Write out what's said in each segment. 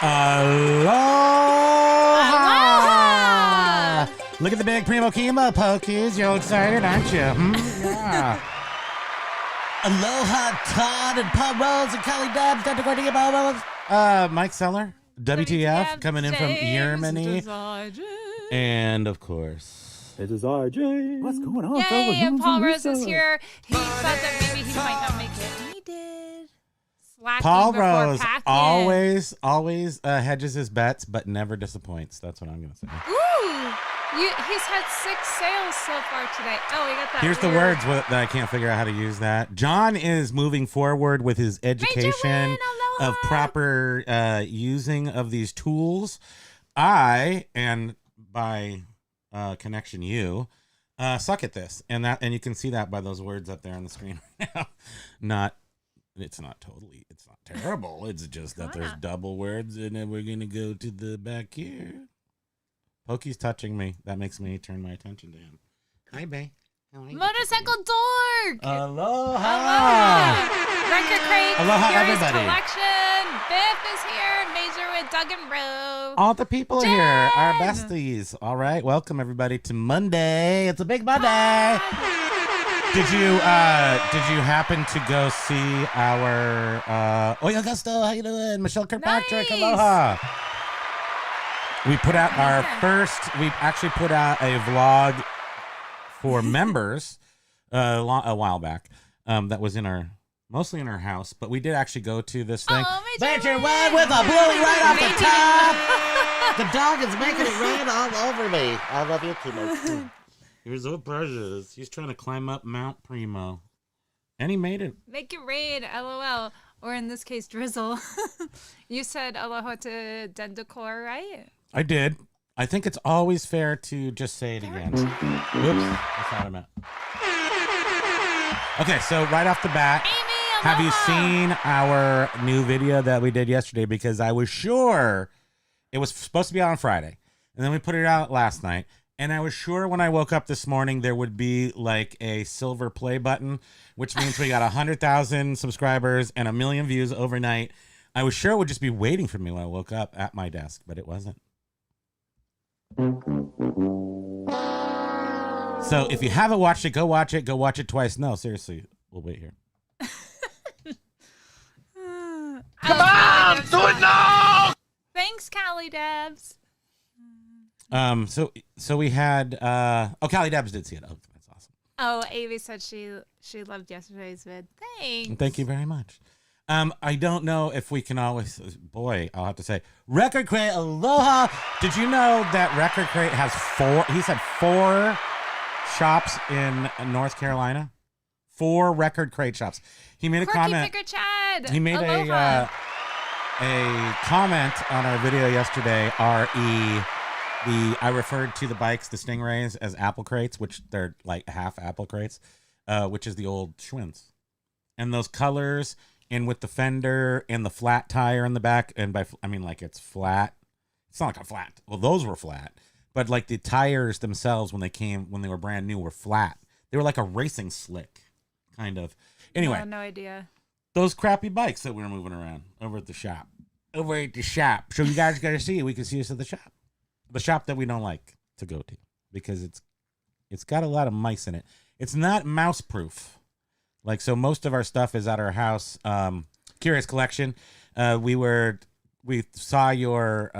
Aloha! Look at the big Primo Kimo pokies. You're excited, aren't you? Yeah. Aloha, Todd and Paul Rose and Kelly Dubs, Dr. Courtney Bobos. Mike Seller, WTF, coming in from Germany. And of course, it is RJ. What's going on, Yay, and Paul Rose is here. He thought that maybe he might not make it. And he did. Slacking Paul before Rose always hedges his bets, but never disappoints. That's what I'm going to say. Ooh. He's had 6 sales so far today. Oh, we got that. Here's the words that I can't figure out how to use that. John is moving forward with his education of proper using of these tools. I, and by connection you, suck at this. And you can see that by those words up there on the screen right now. It's not terrible. It's just that there's double words, and then we're going to go to the back here. Pokey's touching me. That makes me turn my attention to him. Hi, babe. Motorcycle Dork. Aloha. Record Crate. Aloha, Gary's everybody. Collection. Biff is here. Major with Doug and Bro. All the people are here, our besties. All right, welcome everybody to Monday. It's a big Monday. Did you happen to go see our Oi Augusto? How you doing? Michelle Kirkpatrick. Nice. Aloha. We put out we actually put out a vlog for members a while back. That was mostly in our house, but we did actually go to this thing. Major One with a bluey right off the top. The dog is making it rain all over me. I love you, Kimo. You're so precious. He's trying to climb up Mount Primo. And he made it. Make it rain, LOL. Or in this case, drizzle. You said aloha to Dendacor, right? I did. I think it's always fair to just say it again. Whoops. That's not what I meant. Okay, so right off the bat, have you seen our new video that we did yesterday? Because I was sure it was supposed to be out on Friday. And then we put it out last night. And I was sure when I woke up this morning, there would be like a silver play button, which means we got 100,000 subscribers and 1 million views overnight. I was sure it would just be waiting for me when I woke up at my desk, but it wasn't. So if you haven't watched it, go watch it. Go watch it twice. No, seriously, we'll wait here. Come on, do it now! Thanks, Callie Debs. So we had Callie Debs did see it. Oh, that's awesome. Oh, Avi said she loved yesterday's vid. Thanks. Thank you very much. I don't know if we can always, boy, I'll have to say, Record Crate, aloha. Did you know that Record Crate has 4 shops in North Carolina? 4 Record Crate shops. He made a comment. Chad. He made a comment on our video yesterday, I referred to the bikes, the Stingrays, as apple crates, which they're like half apple crates, which is the old Schwinn's. And those colors, and with the fender and the flat tire in the back, and I mean like it's flat. It's not like a flat. Well, those were flat, but like the tires themselves when they were brand new were flat. They were like a racing slick, kind of. Anyway, no idea. Those crappy bikes that we were moving around over at the shop. So you guys got to see it. We can see us at the shop. The shop that we don't like to go to because it's got a lot of mice in it. It's not mouse proof. Like, so most of our stuff is at our house. Curious Collection. We saw your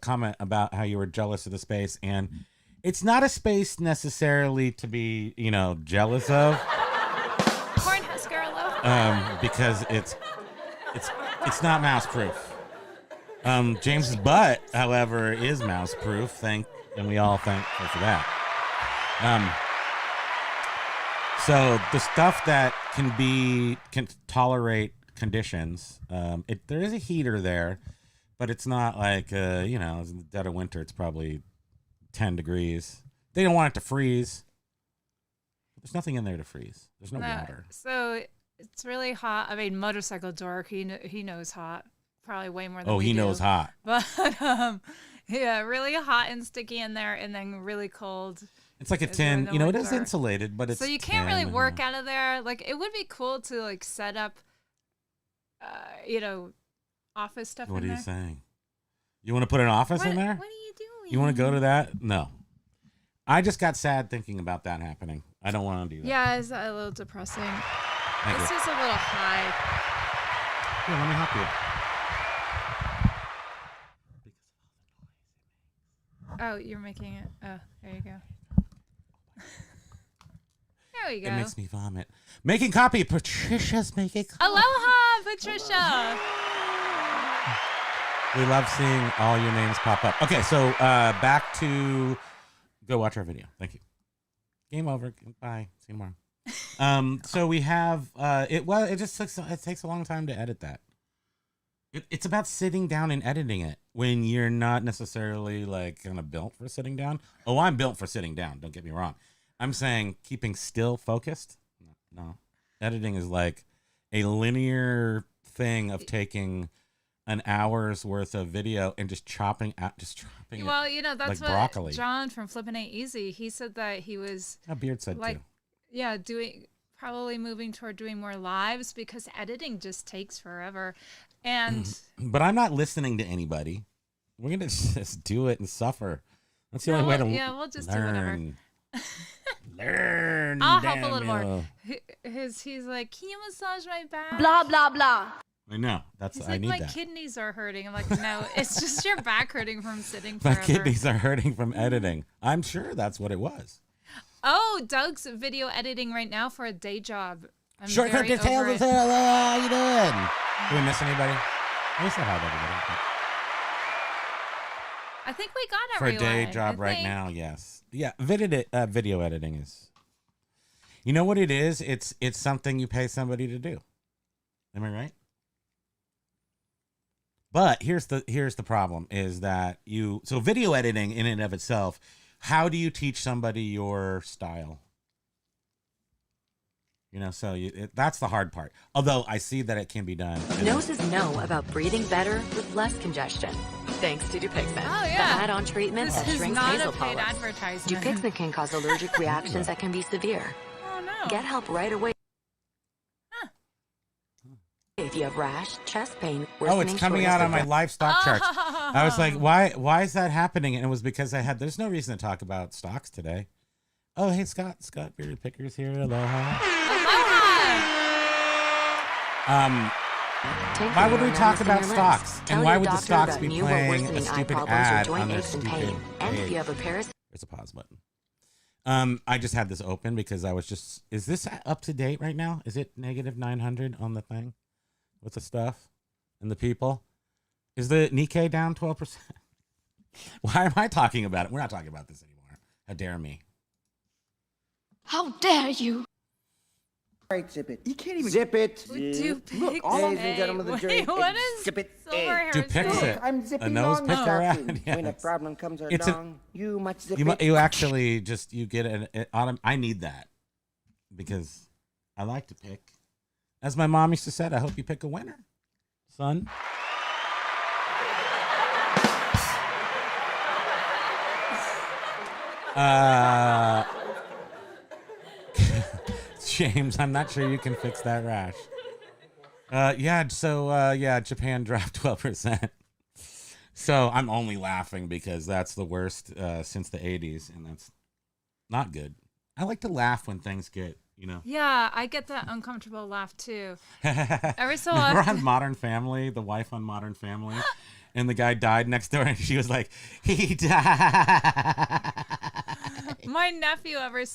comment about how you were jealous of the space, and it's not a space necessarily to be, jealous of. Cornhusker, aloha. Because it's not mouse proof. James's butt, however, is mouse proof. And we all thank her for that. So the stuff that can tolerate conditions. There is a heater there, but it's not like in the dead of winter. It's probably 10 degrees. They don't want it to freeze. There's nothing in there to freeze. There's no water. So it's really hot. I mean, Motorcycle Dork, he knows hot. Probably way more than he knows hot. But yeah, really hot and sticky in there, and then really cold. It's like a tin. It is insulated, but it's so you can't really work out of there. Like, it would be cool to like set up, office stuff. What in are you there. saying? You want to put an office in there? What are you doing? You want to go to that? No. I just got sad thinking about that happening. I don't want to do that. Yeah, it's a little depressing. Thank This you. is a little high. Here, let me help you. Oh, you're making it. Oh, there you go. There we go. It makes me vomit. Making copy. Patricia's making copy. Aloha, Patricia. We love seeing all your names pop up. Okay, so back to go watch our video. Thank you. Game over. Bye. See you tomorrow. So we have it just takes a long time to edit that. It's about sitting down and editing it when you're not necessarily like kind of built for sitting down. Oh, I'm built for sitting down. Don't get me wrong. I'm saying keeping still focused. No. Editing is like a linear thing of taking an hour's worth of video and just chopping it. Well, you know, that's like what broccoli. John from Flippin' Ain't Easy, he said that he was Beard said like, too. yeah, probably moving toward doing more lives because editing just takes forever. And But I'm not listening to anybody. We're gonna just do it and suffer. That's the only way to we'll just do whatever. Learn. I'll help a little Daniel. more. He's like, can you massage my back? Blah, blah, blah. I know. That's He's I like, need my that. kidneys are hurting. I'm like, no, it's just your back hurting from sitting My forever. kidneys are hurting from editing. I'm sure that's what it was. Oh, Doug's video editing right now for a day job. I'm Shortcut very details. over it. How you doing? Did we miss anybody? I said hi to everybody. I think we got For a everyone. day job I right think. now, yes. Yeah, video editing is. You know what it is? It's something you pay somebody to do. Am I right? But here's the problem is that so video editing in and of itself, how do you teach somebody your style? You know, so that's the hard part. Although I see that it can be done. Noses know about breathing better with less congestion. Thanks to Dupixent, Oh, the yeah. add-on treatment This that is shrinks not nasal a paid polyps. advertisement. Dupixent can cause allergic reactions that can be severe. Oh, no. Get help right away. If you have rash, chest pain, Oh, it's worsening coming shortness out on of my breath. livestock charts. I was like, Oh. why is that happening? And it was because there's no reason to talk about stocks today. Oh, hey, Scott Bearded Picker's here. Aloha. Take Why the would we more talk medicine about your stocks? limbs. And Tell why your would the doctor stocks about be new or playing worsening a eye stupid problems or ad joint on their aches and stupid pain. And if page? you have a parasite. There's a pause button. I just had this open because I was just. Is this up to date right now? Is it negative 900 on the thing with the stuff and the people? Is the Nikkei down 12%? Why am I talking about it? We're not talking about this anymore. How dare me? How dare you? All right, zip it. You can't even zip it. Look, ladies and gentlemen of the jury, what is zip it. silver hair? Dupixent. I'm zipping A nose on picker the ad? When a Yes. problem comes It's a- along, you must zip You it. you actually just you get an autumn. I need that because I like to pick. As my mom used to say, I hope you pick a winner, son. James, I'm not sure you can fix that rash. Japan dropped 12%. So I'm only laughing because that's the worst since the 80s, and that's not good. I like to laugh when things get, Yeah, I get that uncomfortable laugh too. Every so Remember often. on Modern Family, the wife on Modern Family, and the guy died next door, and she was like, he died. My nephew every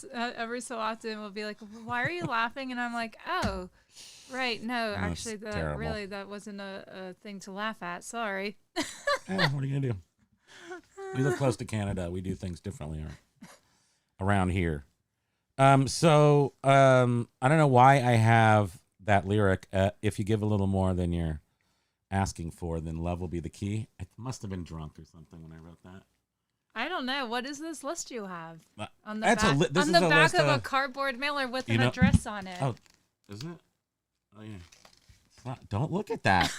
so often will be like, "Why are you laughing?" And I'm like, "Oh, right, no, That's actually, terrible. that wasn't a thing to laugh at. Sorry." What are you gonna do? We live close to Canada. We do things differently around here. I don't know why I have that lyric. If you give a little more than you're asking for, then love will be the key. I must have been drunk or something when I wrote that. I don't know. What is this list you have on the That's back, this on is the a back list of a of- cardboard mailer with You an know- address on it? Oh, isn't it? Oh yeah. Don't look at that.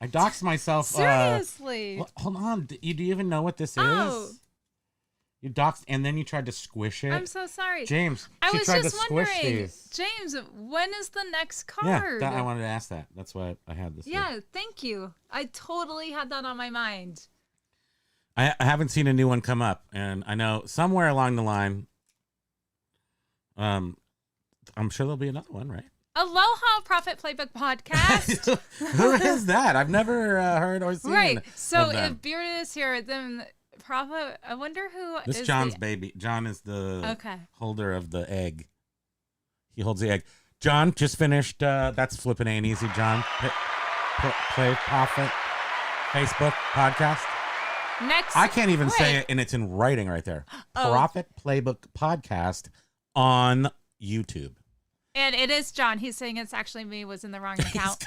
I doxed myself. Seriously. Hold on. Do you even know what this Oh. is? You doxed, and then you tried to squish it. I'm so sorry. James, I she was tried just to squish wondering, these. James, when is the next Yeah, card? I wanted to ask that. That's why I had this. Yeah, thank you. I totally had that on my mind. I haven't seen a new one come up, and I know somewhere along the line, I'm sure there'll be another one, right? Aloha Profit Playbook Podcast. Who is that? I've never heard or seen. Right. So of them. if Bearded is here, then Profit. I wonder who This is John's the... baby. John is the Okay. holder of the egg. He holds the egg. John just finished. That's flipping ain't easy. John, play Profit Facebook podcast. Next. I can't even say Wait. it, and it's in writing right there. Oh. Profit Playbook Podcast on YouTube. And it is John. He's saying it's actually me. Was in the wrong account.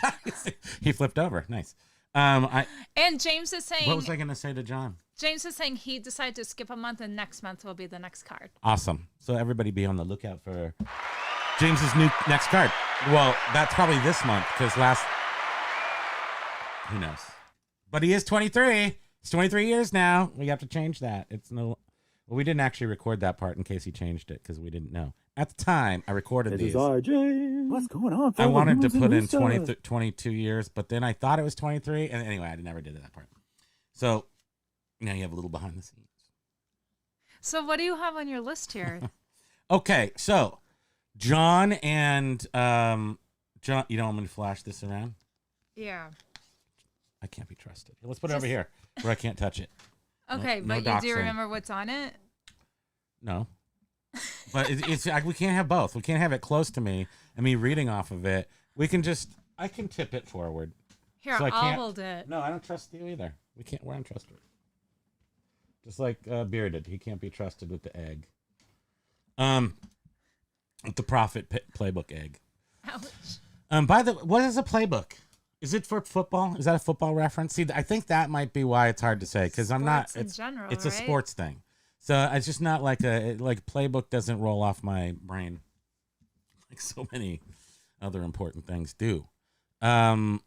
He flipped over. Nice. And James is saying. What was I going to say to John? James is saying he decided to skip a month, and next month will be the next card. Awesome. So everybody be on the lookout for James's next card. Well, that's probably this month because who knows? But he is 23. He's 23 years now. We have to change that. Well, we didn't actually record that part in case he changed it because we didn't know. At the time, I recorded these. RJ. What's going on? I wanted to put in 22 years, but then I thought it was 23. And anyway, I never did that part. So now you have a little behind the scenes. So what do you have on your list here? Okay, so John and John, you don't want me to flash this around? Yeah. I can't be trusted. Let's put it over here where I can't touch it. Okay, No but do you doxing. remember what's on it? No. But it's we can't have both. We can't have it close to me and me reading off of it. I can tip it forward. Here, So I I'll can't- hold it. No, I don't trust you either. We're untrustworthy. Just like Bearded, he can't be trusted with the egg. The Profit Playbook egg. Ouch. By the what is a playbook? Is it for football? Is that a football reference? See, I think that might be why it's hard to say because I'm not. Sports in general, it's a right? sports thing, so it's just not like playbook doesn't roll off my brain like so many other important things do. Right,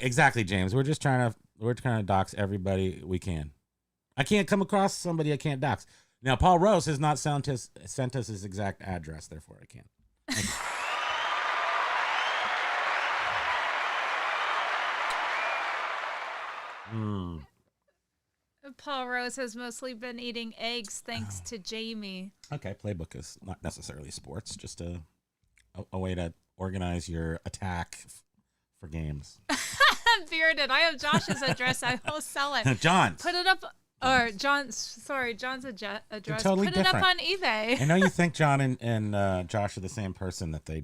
exactly, James. We're trying to dox everybody we can. I can't come across somebody I can't dox. Now, Paul Rose has not sent us his exact address, therefore I can't. Paul Rose has mostly been eating eggs thanks to Jamie. Okay, playbook is not necessarily sports, just a way to organize your attack for games. Bearded. I have Josh's address. I will sell it. John, Put it up. Or John's address. totally Put it different. up on eBay. I know you think John and Josh are the same person that they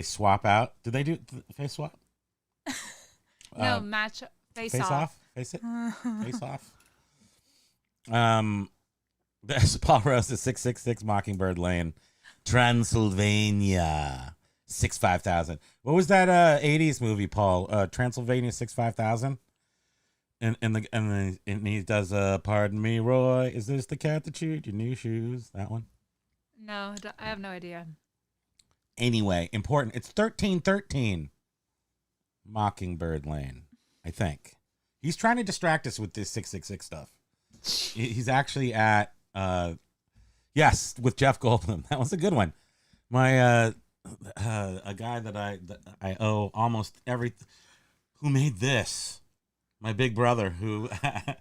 swap out. Do they do face swap? No, match face off. Face it. Face off. There's Paul Rose at 666 Mockingbird Lane, Transylvania, 65000. What was that 80s movie, Paul? Transylvania 65000. And he does pardon me, Roy. Is this the cat that chewed your new shoes? That one. No, I have no idea. Anyway, important. It's 1313 Mockingbird Lane, I think. He's trying to distract us with this 666 stuff. He's actually at, yes, with Jeff Goldblum. That was a good one. My, a guy that I owe almost everything, who made this. My big brother, who, I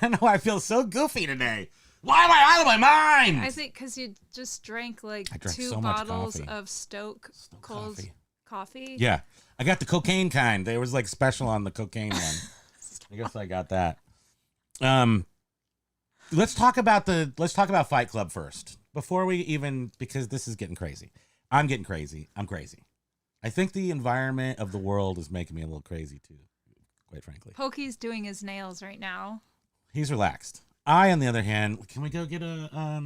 don't know why I feel so goofy today. Why am I out of my mind? I think because you just drank like I drank 2 so much bottles coffee. of Stoke Cole's coffee. Yeah, I got the cocaine kind. There was like special on the cocaine one. I guess I got that. Let's talk about Fight Club first before we even, because this is getting crazy. I'm getting crazy. I'm crazy. I think the environment of the world is making me a little crazy too, quite frankly. Pokey's doing his nails right now. He's relaxed. I, on the other hand, can we go get a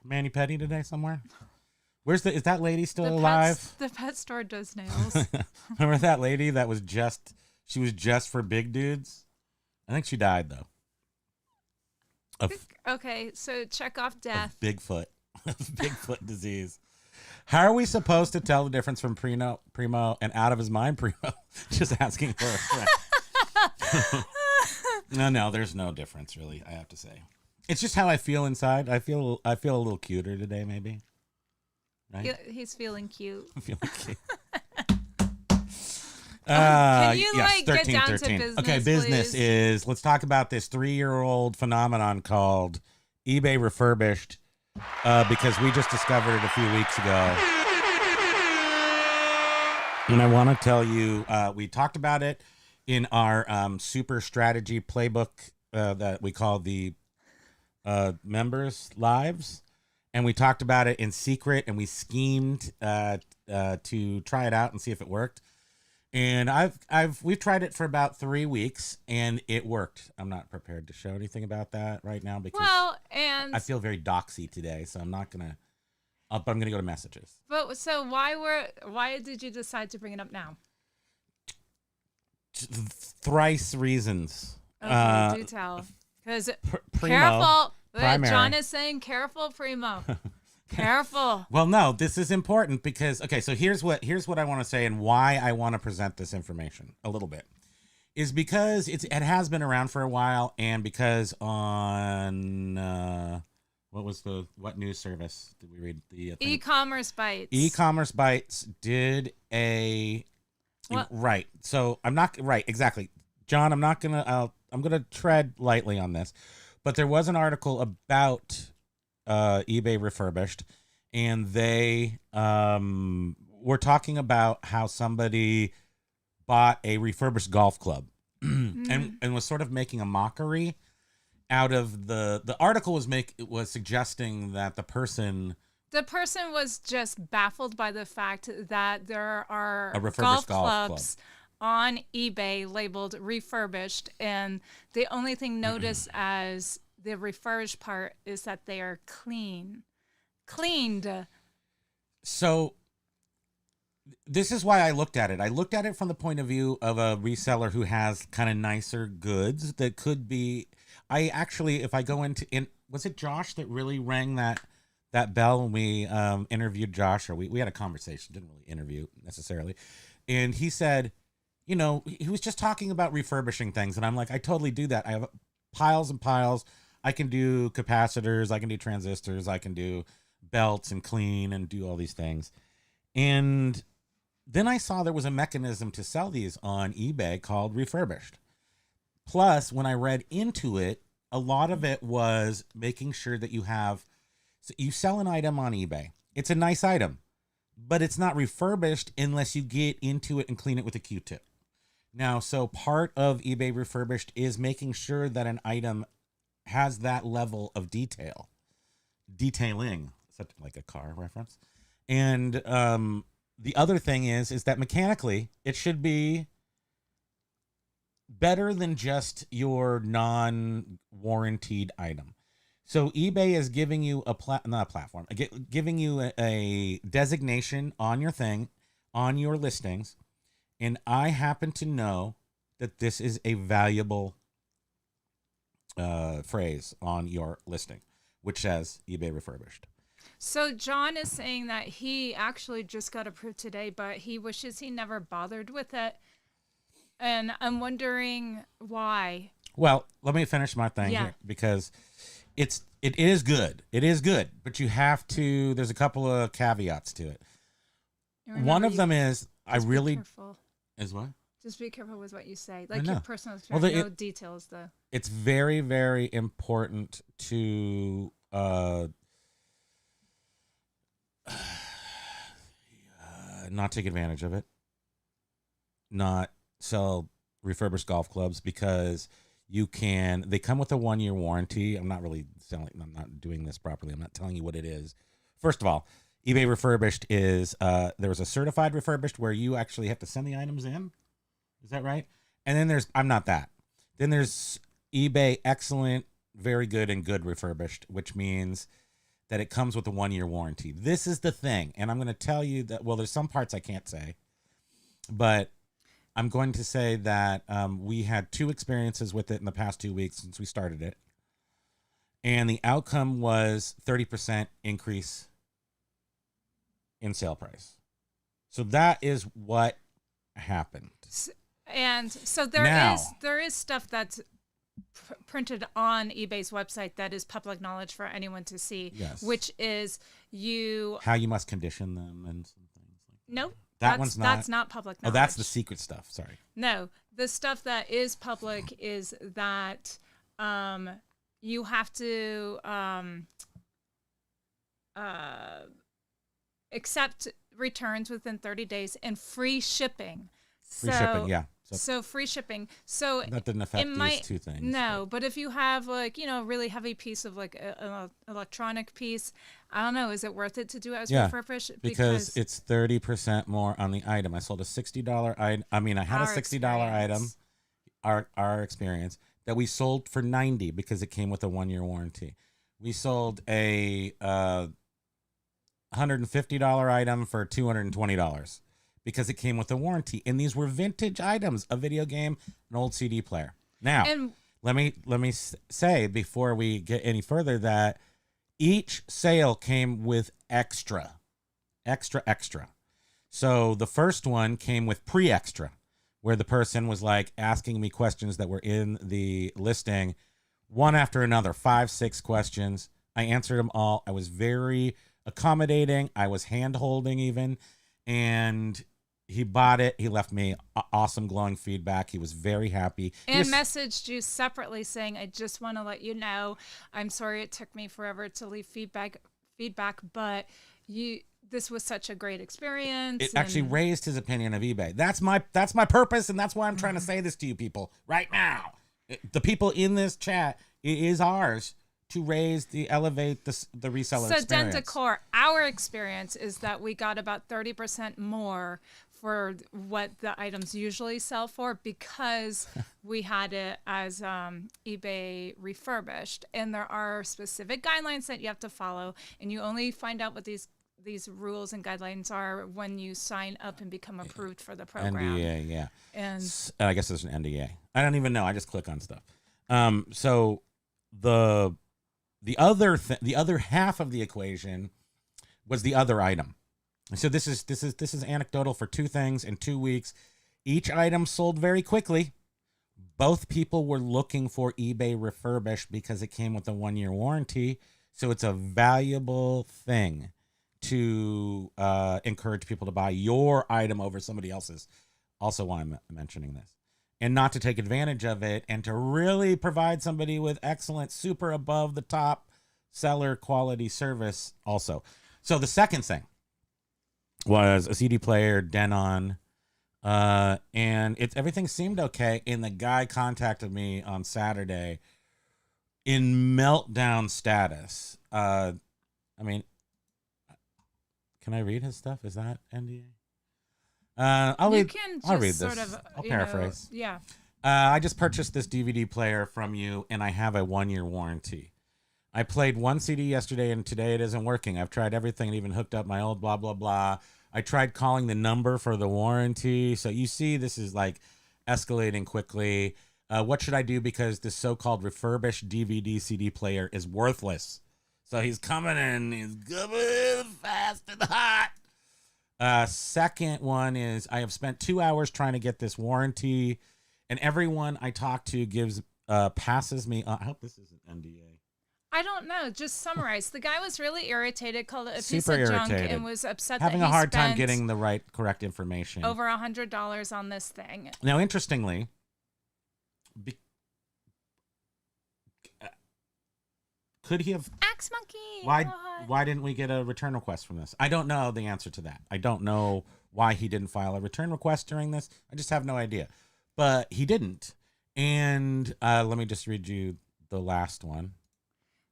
mani-pedi today somewhere? Is that lady still alive? The pet store does nails. Remember that lady that was just for big dudes? I think she died though. Okay, so check off death. Of Bigfoot. Bigfoot disease. How are we supposed to tell the difference from Primo and out of his mind Primo? Just asking for a friend. No, there's no difference really. I have to say, it's just how I feel inside. I feel a little cuter today, maybe. Right? He's feeling cute. I feel cute. Can you yes, get down to business? Okay, business please? is. Let's talk about this 3-year-old phenomenon called eBay Refurbished, because we just discovered it a few weeks ago. And I want to tell you, we talked about it in our super strategy playbook that we call the members lives. And we talked about it in secret, and we schemed to try it out and see if it worked. And we've tried it for about 3 weeks, and it worked. I'm not prepared to show anything about that right now because I feel very doxy today, so I'm not gonna. But I'm gonna go to messages. But so why did you decide to bring it up now? Thrice reasons. Okay, do tell. Because Primo, careful. John is saying careful, Primo. Careful. Well, no, this is important because so here's what I want to say and why I want to present this information a little bit is because it has been around for a while, and because on what news service did we read the E-commerce bites. E-commerce bites did a right. So I'm not right exactly, John. I'm gonna tread lightly on this, but there was an article about eBay Refurbished, and they were talking about how somebody bought a refurbished golf club and was sort of making a mockery out of the article was suggesting that the person was just baffled by the fact that there are A refurbished golf clubs on eBay labeled refurbished, and the only thing noticed as the refurbished part is that they are cleaned. So this is why I looked at it. I looked at it from the point of view of a reseller who has kind of nicer goods that could be. I actually, if I go was it Josh that really rang that bell when we interviewed Josh, or we had a conversation, didn't really interview necessarily, and he said, he was just talking about refurbishing things, and I'm like, I totally do that. I have piles and piles. I can do capacitors, I can do transistors, I can do belts and clean and do all these things. And then I saw there was a mechanism to sell these on eBay called Refurbished. Plus, when I read into it, a lot of it was making sure that you sell an item on eBay. It's a nice item, but it's not refurbished unless you get into it and clean it with a Q-tip. Now, so part of eBay Refurbished is making sure that an item has that level of detailing, such like a car reference. And the other thing is that mechanically it should be better than just your non-warranted item. So eBay is giving you giving you a designation on your thing, on your listings. And I happen to know that this is a valuable phrase on your listing, which says eBay Refurbished. So John is saying that he actually just got approved today, but he wishes he never bothered with it. And I'm wondering why. Well, let me finish my thing here, because it is good. It is good, but you have to, there's a couple of caveats to it. One of them is is what? Just be careful with what you say. Like your personal experience, no details though. It's very, very important to not take advantage of it. Not sell refurbished golf clubs, because they come with a 1-year warranty. I'm not doing this properly. I'm not telling you what it is. First of all, eBay Refurbished is, there was a certified refurbished where you actually have to send the items in. Is that right? And then I'm not that. Then there's eBay Excellent, Very Good, and Good Refurbished, which means that it comes with a 1-year warranty. This is the thing. And I'm going to tell you that, well, there's some parts I can't say, but I'm going to say that we had 2 experiences with it in the past 2 weeks since we started it. And the outcome was 30% increase in sale price. So that is what happened. And so there is stuff that's printed on eBay's website that is public knowledge for anyone to see. Yes. Which is how you must condition them and some things. Nope. That's not public knowledge. Oh, that's the secret stuff. Sorry. No, the stuff that is public is that you have to accept returns within 30 days and free shipping. Free shipping, yeah. So free shipping. So that didn't affect these two things. No, but if you have like, a really heavy piece of like an electronic piece, I don't know, is it worth it to do it as refurbished? Because it's 30% more on the item. I sold a $60 item. I mean, I had a $60 item, our experience, that we sold for $90 because it came with a 1-year warranty. We sold a $150 item for $220. Because it came with a warranty, and these were vintage items: a video game, an old CD player. Now, let me say before we get any further that each sale came with extra. So the first one came with pre-extra, where the person was like asking me questions that were in the listing, one after another, 5-6 questions. I answered them all. I was very accommodating. I was hand-holding even, and he bought it. He left me awesome, glowing feedback. He was very happy. And messaged you separately saying, I just want to let you know, I'm sorry it took me forever to leave feedback, but this was such a great experience. It actually raised his opinion of eBay. That's my purpose, and that's why I'm trying to say this to you people right now. The people in this chat, it is ours to elevate the reseller experience. So Dentacor, our experience is that we got about 30% more for what the items usually sell for because we had it as eBay refurbished. And there are specific guidelines that you have to follow, and you only find out what these rules and guidelines are when you sign up and become approved for the program. NDA, yeah. And I guess there's an NDA. I don't even know. I just click on stuff. So the other half of the equation was the other item. So this is anecdotal for 2 things in 2 weeks. Each item sold very quickly. Both people were looking for eBay refurbished because it came with a 1-year warranty. So it's a valuable thing to encourage people to buy your item over somebody else's. Also why I'm mentioning this. And not to take advantage of it, and to really provide somebody with excellent, super above the top seller quality service also. So the second thing was a CD player, Denon, and everything seemed okay. And the guy contacted me on Saturday in meltdown status. I mean, can I read his stuff? Is that NDA? I'll read this. I'll paraphrase. Yeah. I just purchased this DVD player from you, and I have a 1-year warranty. I played one CD yesterday, and today it isn't working. I've tried everything and even hooked up my old blah, blah, blah. I tried calling the number for the warranty. So you see, this is like escalating quickly. What should I do? Because this so-called refurbished DVD CD player is worthless. So he's coming in. He's coming fast and hot. Second one is I have spent 2 hours trying to get this warranty, and everyone I talk to passes me. I hope this isn't NDA. I don't know. Just summarize. The guy was really irritated, called it a piece Super of junk, irritated. and was upset Having that a he hard time spent getting the correct information. over $100 on this thing. Now, interestingly, could he have? Axe monkey. Why didn't we get a return request from this? I don't know the answer to that. I don't know why he didn't file a return request during this. I just have no idea. But he didn't. And let me just read you the last one.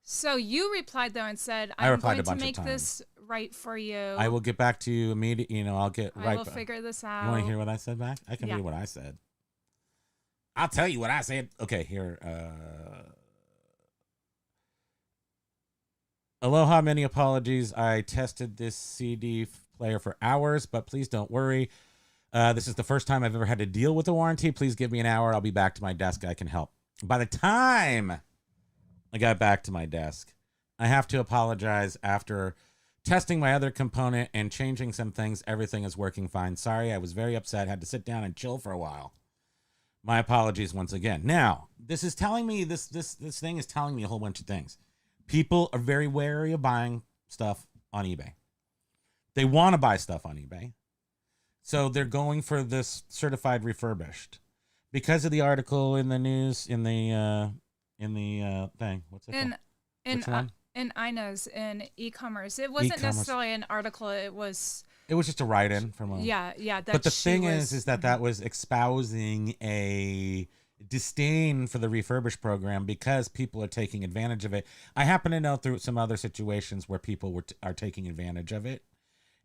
So you replied though and said, I "I'm replied going a bunch to of make times. this right for you. I will get back to you immediately. I'll get right. I will figure this out." You want to hear what I said back? I can read what I said. I'll tell you what I said. Okay, here. Aloha, many apologies. I tested this CD player for hours, but please don't worry. This is the first time I've ever had to deal with a warranty. Please give me an hour. I'll be back to my desk. I can help. By the time I got back to my desk, I have to apologize. After testing my other component and changing some things, everything is working fine. Sorry, I was very upset. Had to sit down and chill for a while. My apologies once again. Now, this is telling me this thing is telling me a whole bunch of things. People are very wary of buying stuff on eBay. They want to buy stuff on eBay. So they're going for this certified refurbished. Because of the article in the news in the thing. What's it called? Which one? In Ina's in e-commerce. It wasn't necessarily an article. It was just a write-in from a... Yeah. But the thing is that was espousing a disdain for the refurbished program because people are taking advantage of it. I happen to know through some other situations where people are taking advantage of it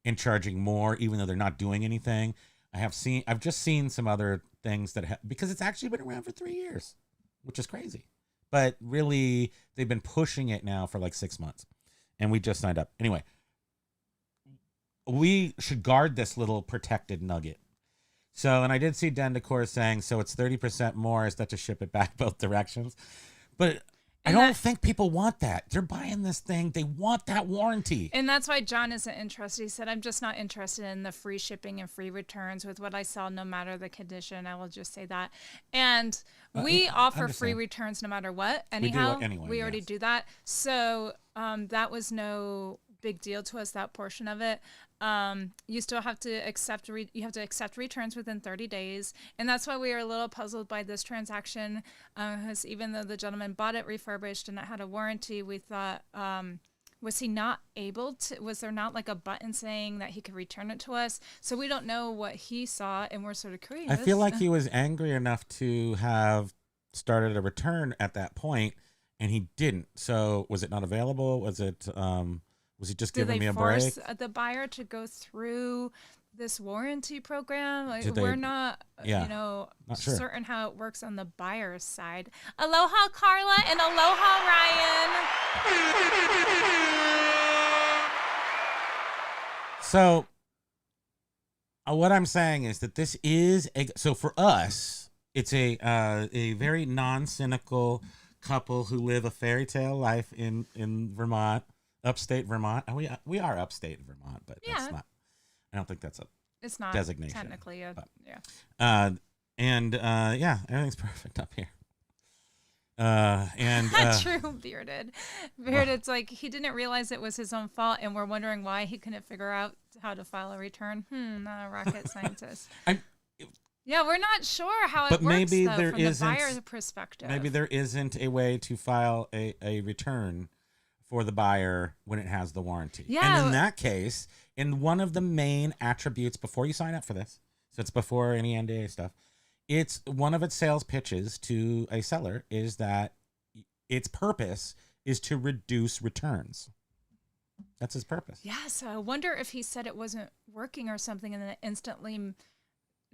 and charging more, even though they're not doing anything. I've just seen some other things because it's actually been around for 3 years, which is crazy. But really, they've been pushing it now for like 6 months. And we just signed up. Anyway, we should guard this little protected nugget. So, and I did see Dendicor saying, so it's 30% more. Is that to ship it back both directions? But I don't think people want that. They're buying this thing. They want that warranty. And that's why John isn't interested. He said, I'm just not interested in the free shipping and free returns with what I sell, no matter the condition. I will just say that. And we offer free returns no matter what. Anyhow, we already do that. So that was no big deal to us, that portion of it. You still have to accept returns within 30 days. And that's why we are a little puzzled by this transaction, because even though the gentleman bought it refurbished and it had a warranty, we thought, was he not able to, was there not like a button saying that he could return it to us? So we don't know what he saw, and we're sort of curious. I feel like he was angry enough to have started a return at that point, and he didn't. So was it not available? Was he just giving me a break? Did they force the buyer to go through this warranty program? Like, we're not, not sure. certain how it works on the buyer's side. Aloha, Carla, and aloha, Ryan. So what I'm saying is that this is so for us, it's a very non-cynical couple who live a fairy tale life in Vermont. Upstate Vermont. We are upstate Vermont, but that's not. I don't think that's it's not designation. Technically, everything's perfect up here. True, Bearded's like he didn't realize it was his own fault, and we're wondering why he couldn't figure out how to file a return. Not a rocket scientist. We're not sure how it works. But maybe there isn't the buyer's perspective. Maybe there isn't a way to file a return for the buyer when it has the warranty. Yeah. And in that case, in one of the main attributes before you sign up for this, so it's before any NDA stuff, it's one of its sales pitches to a seller is that its purpose is to reduce returns. That's his purpose. Yeah, so I wonder if he said it wasn't working or something and then it instantly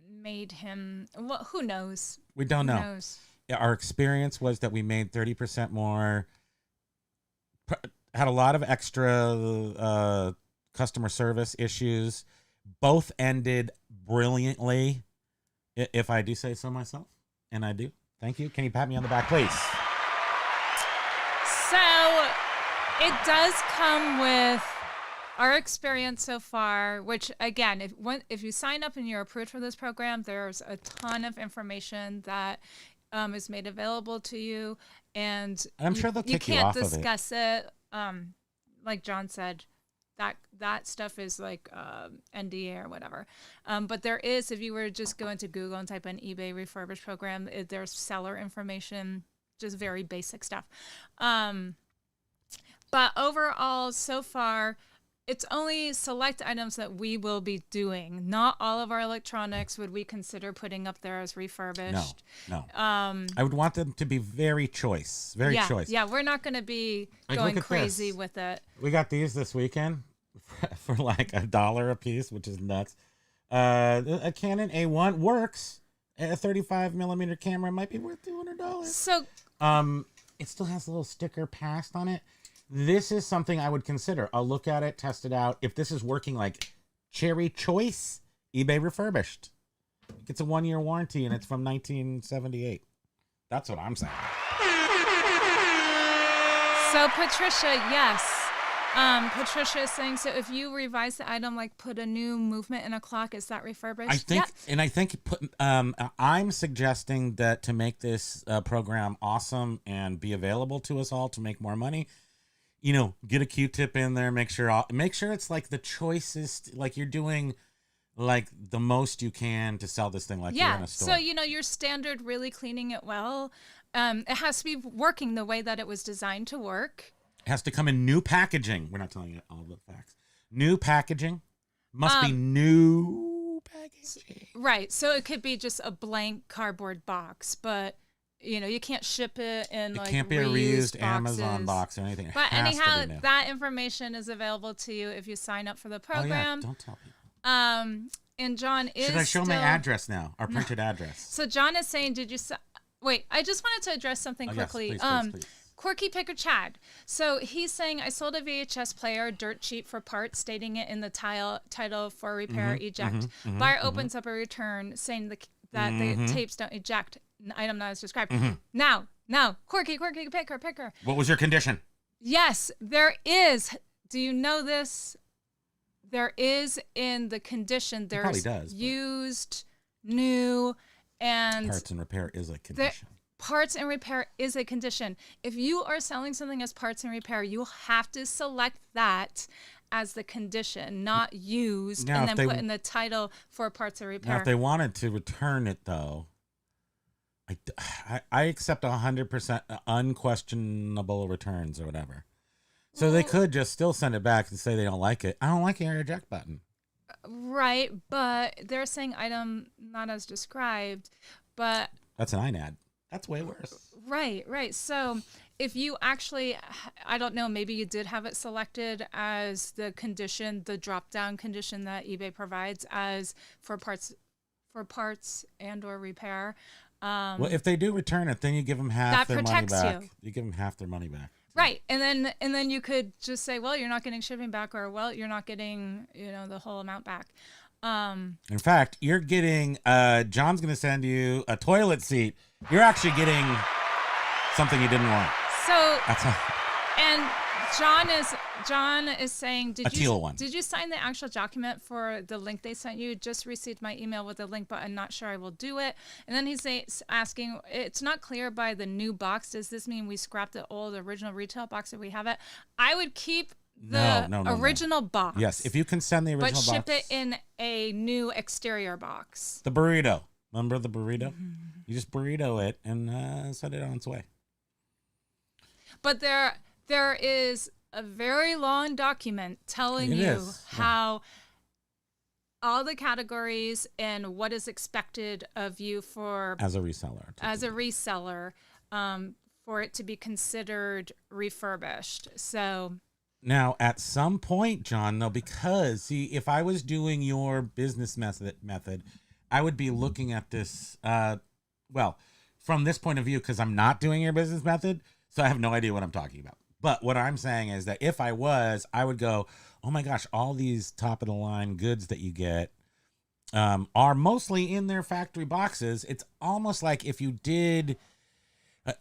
made him, well, who knows? We don't know. Who knows? Our experience was that we made 30% more, had a lot of extra customer service issues. Both ended brilliantly, if I do say so myself, and I do. Thank you. Can you pat me on the back, please? So it does come with our experience so far, which, again, if you sign up and you're approved for this program, there's a ton of information that is made available to you, and I'm sure they'll kick you off of it. You can't discuss it. Like John said, that stuff is like NDA or whatever. But there is, if you were to just go into Google and type in eBay refurbished program, there's seller information, just very basic stuff. But overall, so far, it's only select items that we will be doing. Not all of our electronics would we consider putting up there as refurbished. No. I would want them to be very choice. Choice. Yeah, we're not going to be going crazy with it. We got these this weekend for like $1 a piece, which is nuts. A Canon A1 works. A 35mm camera might be worth $200. So, it still has a little sticker passed on it. This is something I would consider. I'll look at it, test it out. If this is working like cherry choice, eBay refurbished. It's a 1-year warranty and it's from 1978. That's what I'm saying. So Patricia, yes, Patricia is saying, so if you revise the item, like put a new movement in a clock, is that refurbished? I think I'm suggesting that to make this program awesome and be available to us all to make more money, get a Q-tip in there, make sure it's like the choicest, like you're doing like the most you can to sell this thing like you're in a store. So, your standard really cleaning it well, it has to be working the way that it was designed to work. It has to come in new packaging. We're not telling you all the facts. New packaging. Must be new packaging. Right. So it could be just a blank cardboard box, but you can't ship it in it like can't be a reused boxes. Amazon box or anything. But anyhow, that information is available to you if you sign up for the program. Oh, yeah. Don't tell people. And John is Should I show my address now? Our printed address. So John is saying, wait, I just wanted to address something quickly. Yes, please. Quirky Picker Chad. So he's saying, I sold a VHS player dirt cheap for parts, stating it in the title for repair eject. Buyer opens up a return saying that the tapes don't eject. An item not as described. Now, Quirky Picker. What was your condition? Yes, there is. Do you know this? There is in the condition. There's used, new, and parts and repair is a condition. Parts and repair is a condition. If you are selling something as parts and repair, you have to select that as the condition, not used, and then put in the title for parts and repair. Now, if they wanted to return it, though, I accept 100% unquestionable returns or whatever. So they could just still send it back and say they don't like it. I don't like your eject button. Right, but they're saying item not as described, but... That's an INAD. That's way worse. Right. So if you actually, I don't know, maybe you did have it selected as the condition, the drop-down condition that eBay provides as for parts and or repair. Well, if they do return it, then you give them half their money back. You give them half their money back. Right, and then you could just say, well, you're not getting shipping back, or well, you're not getting the whole amount back. In fact, you're getting. John's going to send you a toilet seat. You're actually getting something you didn't want. So and John is saying, did you sign the actual document for the link they sent you? Just received my email with the link, but I'm not sure I will do it. And then he's asking, it's not clear by the new box. Does this mean we scrapped the old original retail box if we have it? I would keep the original box. Yes, if you can send the original box. But ship it in a new exterior box. The burrito. Remember the burrito? You just burrito it and send it on its way. But there is a very long document telling you how all the categories and what is expected of you as a reseller, for it to be considered refurbished. So now at some point, John, though, because see, if I was doing your business method, I would be looking at this, from this point of view, because I'm not doing your business method, so I have no idea what I'm talking about. But what I'm saying is that if I was, I would go, oh my gosh, all these top of the line goods that you get are mostly in their factory boxes. It's almost like if you did,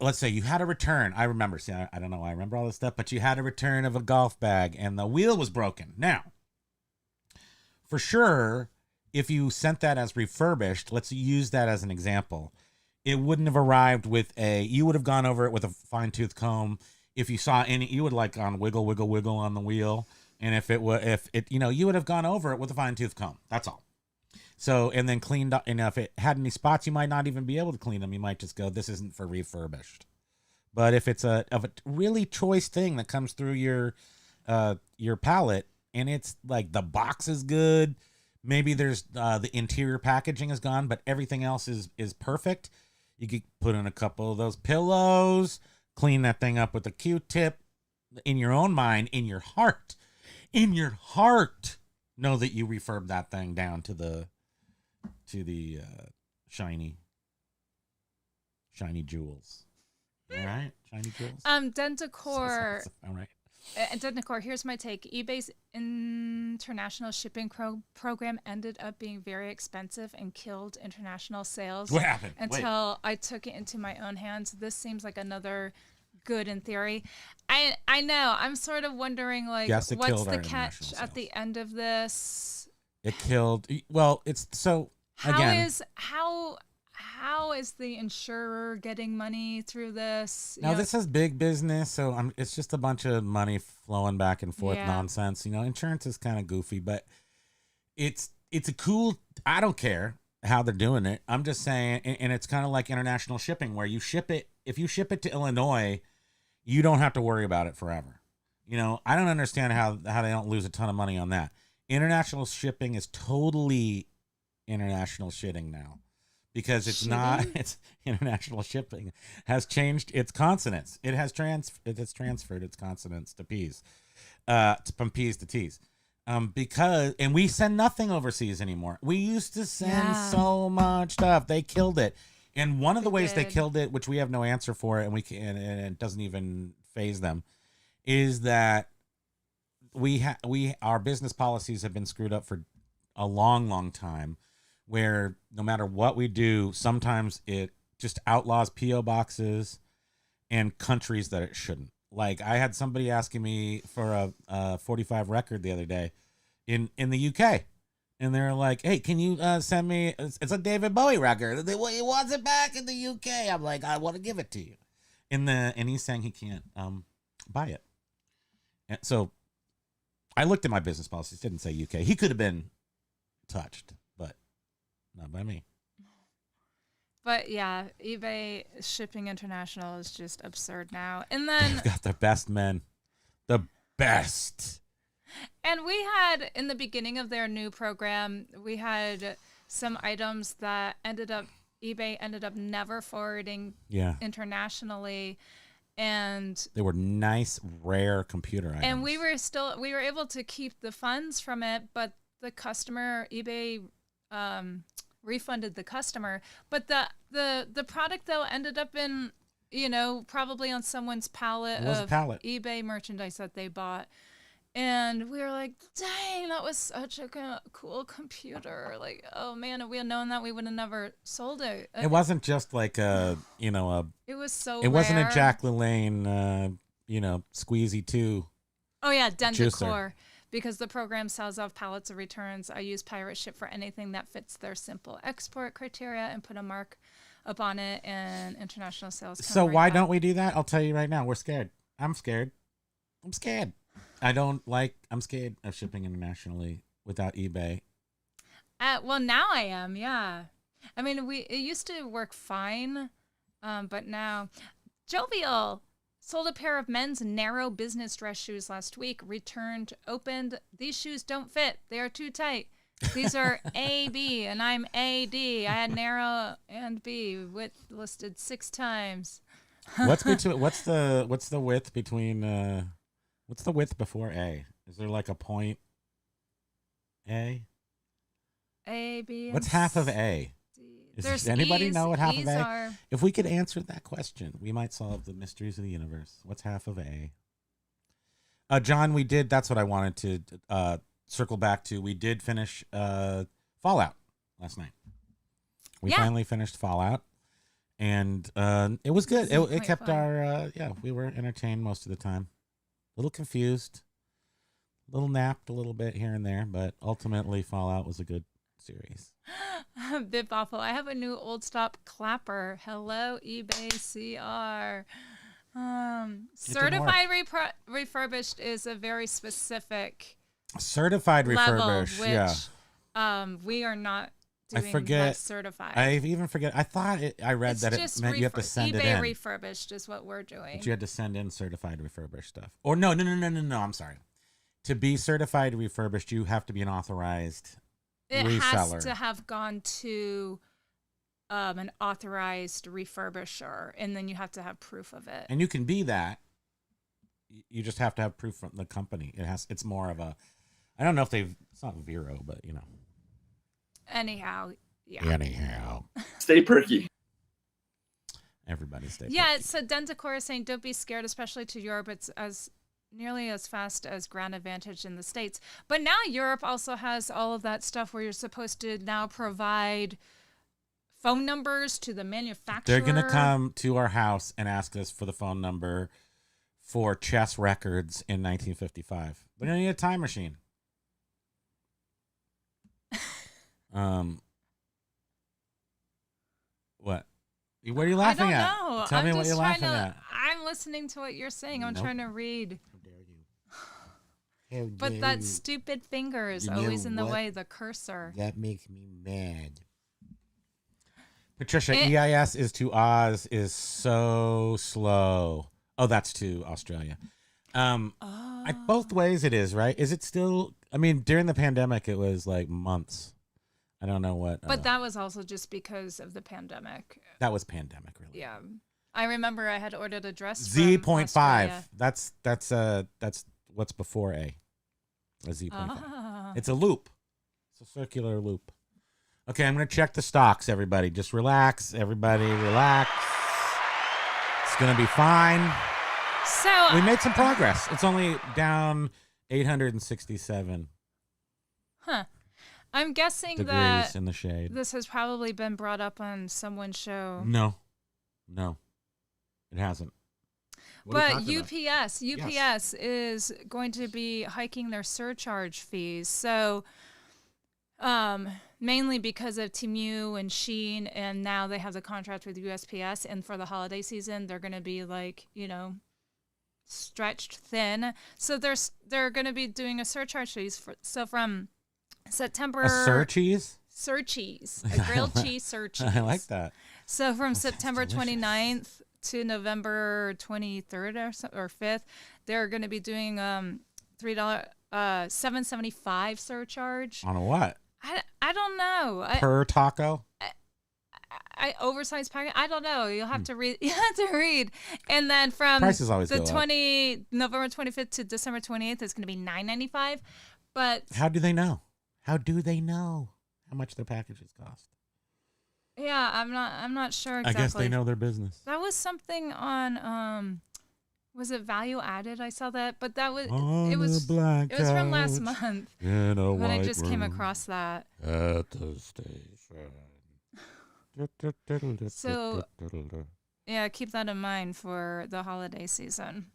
let's say you had a return. I remember, I don't know why I remember all this stuff, but you had a return of a golf bag and the wheel was broken. Now, for sure, if you sent that as refurbished, let's use that as an example. It wouldn't have arrived with you would have gone over it with a fine tooth comb. If you saw you would like on wiggle on the wheel. And you would have gone over it with a fine tooth comb. That's all. So, and then cleaned up. And if it had any spots, you might not even be able to clean them. You might just go, this isn't for refurbished. But if it's of a really choice thing that comes through your pallet and it's like the box is good, maybe there's the interior packaging is gone, but everything else is perfect. You could put in a couple of those pillows, clean that thing up with a Q-tip. In your own mind, in your heart, know that you refurb that thing down to the shiny jewels. All right, shiny jewels. Dentacor. All right. Dentacor, here's my take. eBay's international shipping program ended up being very expensive and killed international sales. What happened? Until I took it into my own hands. This seems like another good in theory. I know. I'm sort of wondering, like, Yes, it what's killed the our catch international at the end of this? It killed. Well, it's so again. How is the insurer getting money through this? Now this is big business, so it's just a bunch of money flowing back and forth nonsense. Insurance is kind of goofy, but it's a cool. I don't care how they're doing it. I'm just saying, and it's kind of like international shipping, where you ship it. If you ship it to Illinois, you don't have to worry about it forever. I don't understand how they don't lose a ton of money on that. International shipping is totally international shitting now. Because it's international shipping has changed its consonants. It has transferred its consonants to P's, from P's to T's. And we send nothing overseas anymore. We used to send so much stuff. They killed it. And one of the ways they killed it, which we have no answer for, and it doesn't even faze them, is that our business policies have been screwed up for a long, long time. Where no matter what we do, sometimes it just outlaws P.O. boxes and countries that it shouldn't. Like, I had somebody asking me for a 45 record the other day in the UK. And they're like, hey, can you send me, it's a David Bowie record. He wants it back in the UK. I'm like, I want to give it to you. And he's saying he can't buy it. And so I looked at my business policies, didn't say UK. He could have been touched. Not by me. But yeah, eBay shipping international is just absurd now. And then they've got the best men. The best. And we had, in the beginning of their new program, we had some items that eBay ended up never forwarding internationally. And they were nice, rare computer items. And we were able to keep the funds from it, but the customer, eBay refunded the customer, but the product though ended up in probably on someone's pallet of eBay merchandise that they bought, and we were like, dang, that was such a cool computer. Like, oh man, if we had known that, we would have never sold it. It wasn't just like it was so it wasn't rare. a Jack LaLanne Squeezy 2 oh yeah, Dentacor. Because the program sells off pallets of returns, I use Pirate Ship for anything that fits their simple export criteria and put a mark up on it, and international sales. So why don't we do that? I'll tell you right now. We're scared. I'm scared. I'm scared of shipping internationally without eBay. Well, now I am, yeah. I mean, it used to work fine, but now. Jovial sold a pair of men's narrow business dress shoes last week. Returned, opened. These shoes don't fit. They are too tight. These are AB, and I'm AD. I had narrow and B. Width listed 6 times. What's the width between? What's the width before A? Is there like a point? A. A, B. What's half of A? Does anybody know what half of A? Are... If we could answer that question, we might solve the mysteries of the universe. What's half of A? John, we did. That's what I wanted to circle back to. We did finish Fallout last night. We finally finished Fallout, and it was good. It kept fun. We were entertained most of the time. A little confused, a little napped a little bit here and there, but ultimately Fallout was a good series. Bip Awful. I have a new old stop clapper. Hello, eBay CR. Certified refurbished is a very specific certified refurbished. Which, we are not doing certified. I even forget. I thought I read that it meant you have to send it in. eBay refurbished is what we're doing. But you had to send in certified refurbished stuff. Or no. I'm sorry. To be certified refurbished, you have to be an authorized reseller. Has to have gone to an authorized refurbisher, and then you have to have proof of it. And you can be that. You just have to have proof from the company. It's more of a, I don't know if it's not Vero, but Anyhow, yeah. Anyhow. Stay perky. Everybody stay perky. Yeah, so Dentacor is saying, don't be scared, especially to Europe. It's as nearly as fast as Grand Advantage in the States. But now Europe also has all of that stuff where you're supposed to now provide phone numbers to the manufacturer. They're going to come to our house and ask us for the phone number for chess records in 1955. They're going to need a time machine. What? What are you laughing at? I don't know. Tell me what you're laughing at. I'm listening to what you're saying. I'm trying to read. How dare you? But that stupid finger is always in the way, the cursor. That makes me mad. Patricia, EIS is to Oz is so slow. Oh, that's to Australia. Both ways it is, right? Is it still? I mean, during the pandemic, it was like months. I don't know what. But that was also just because of the pandemic. That was pandemic, really. Yeah, I remember I had ordered a dress. Z.5. That's what's before A Z.5. It's a loop. It's a circular loop. Okay, I'm going to check the stocks, everybody. Just relax. Everybody relax. It's going to be fine. So we made some progress. It's only down 867 I'm guessing degrees that in the shade. this has probably been brought up on someone's show. No, it hasn't. But UPS is going to be hiking their surcharge fees. So mainly because of Temu and Shein, and now they have the contract with USPS, and for the holiday season, they're going to be stretched thin. So they're going to be doing a surcharge fees from September. A surcheese? Surcheese. A grilled cheese surcheese. I like that. So from September 29th to November 23rd or 5th, they're going to be doing $7.75 surcharge. On a what? I don't know. Per taco? I oversized package. I don't know. You'll have to read. You have to read. And then from Prices always the go up. November 25th to December 28th, it's going to be $9.95. But How do they know? How much their packages cost? yeah, I'm not sure exactly. I guess they know their business. That was something on was it value added? I saw that, but that was On it was the black it was from last couch month. in a But I white just came room across that. at the station. So yeah, keep that in mind for the holiday season.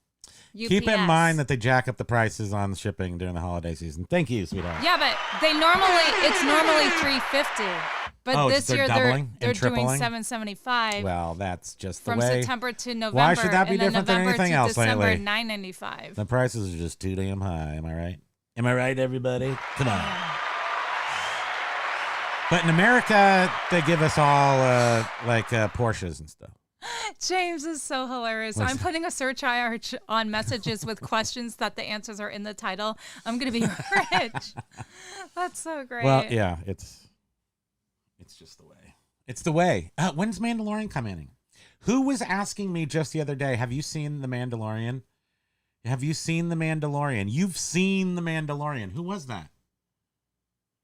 Keep in UPS. mind that they jack up the prices on shipping during the holiday season. Thank you, sweetheart. Yeah, but it's normally $350. But this they're year doubling they're and doing tripling? $775 Well, that's just the from way. September to November. Why should that be and then different than November anything to else December, lately? $9.95. The prices are just too damn high. Am I right? Am I right, everybody? Come on. But in America, they give us all Porsches and stuff. James is so hilarious. I'm putting a surcharge on messages with questions that the answers are in the title. I'm going to be rich. That's so great. Well, yeah, it's just the way. It's the way. When's Mandalorian coming? Who was asking me just the other day, have you seen The Mandalorian? Have you seen The Mandalorian? You've seen The Mandalorian. Who was that?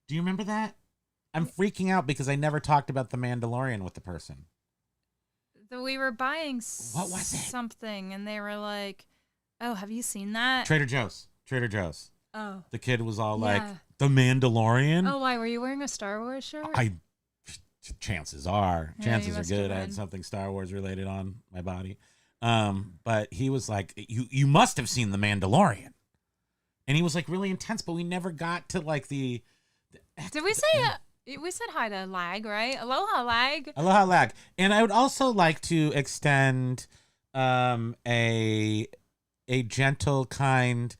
Do you remember that? I'm freaking out because I never talked about The Mandalorian with the person. We were buying What was it? something, and they were like, oh, have you seen that? Trader Joe's. Oh. The kid was all Yeah. like, The Mandalorian? Oh, why? Were you wearing a Star Wars shirt? Chances are. Yeah, Chances you are must good. have I had been. something Star Wars related on my body. But he was like, you must have seen The Mandalorian. And he was like really intense, but we never got to like the Did we say we said hi to Lag, right? Aloha, Lag. Aloha lag. And I would also like to extend a gentle, kind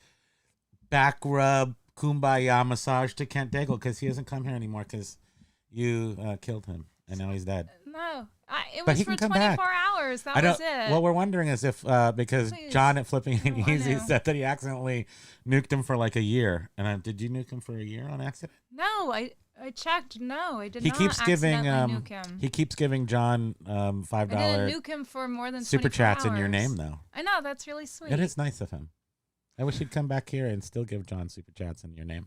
back rub kumbaya massage to Kent Daigle because he doesn't come here anymore because you killed him and now he's dead. No, it But was he for can come 24 back. hours. That was it. What we're wondering is if because Please. John at Flipping and Oh, I Easy know. said that he accidentally nuked him for like a year. And did you nuke him for a year on accident? No, I checked. No, I did He not keeps giving accidentally nuke him. he keeps giving John $5 I didn't nuke him for more than super 24 chats in your hours. name though. I know, that's really sweet. It is nice of him. I wish he'd come back here and still give John super chats in your name.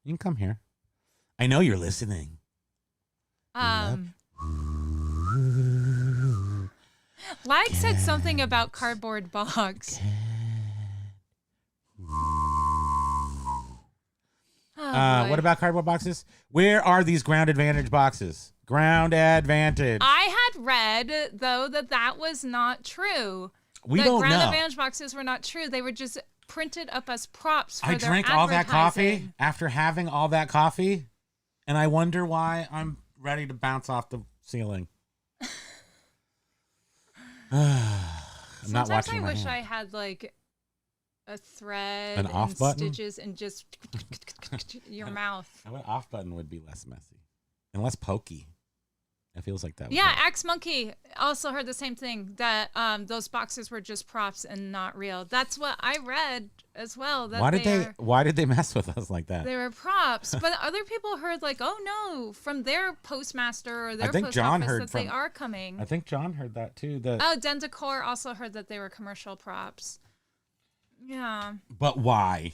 You can come here. I know you're listening. Lag said something about cardboard box. Oh, boy. What about cardboard boxes? Where are these Ground Advantage boxes? Ground advantage. I had read, though, that was not true. We the don't ground know. advantage boxes were not true. They were just printed up as props for I their drank all that coffee advertising. after having all that coffee, and I wonder why I'm ready to bounce off the ceiling. I'm not Sometimes watching I my wish hand. I had like a thread An and off button? stitches and just your mouth. An off button would be less messy and less pokey. It feels like that. would Yeah, work. Axe Monkey also heard the same thing, that those boxes were just props and not real. That's what I read as well. That Why did they mess with us like that? they were props? But other people heard like, oh no, from their postmaster or their think post John office heard that they from- are coming. I think John heard that too. That Oh, Dendicor also heard that they were commercial props. Yeah. but why?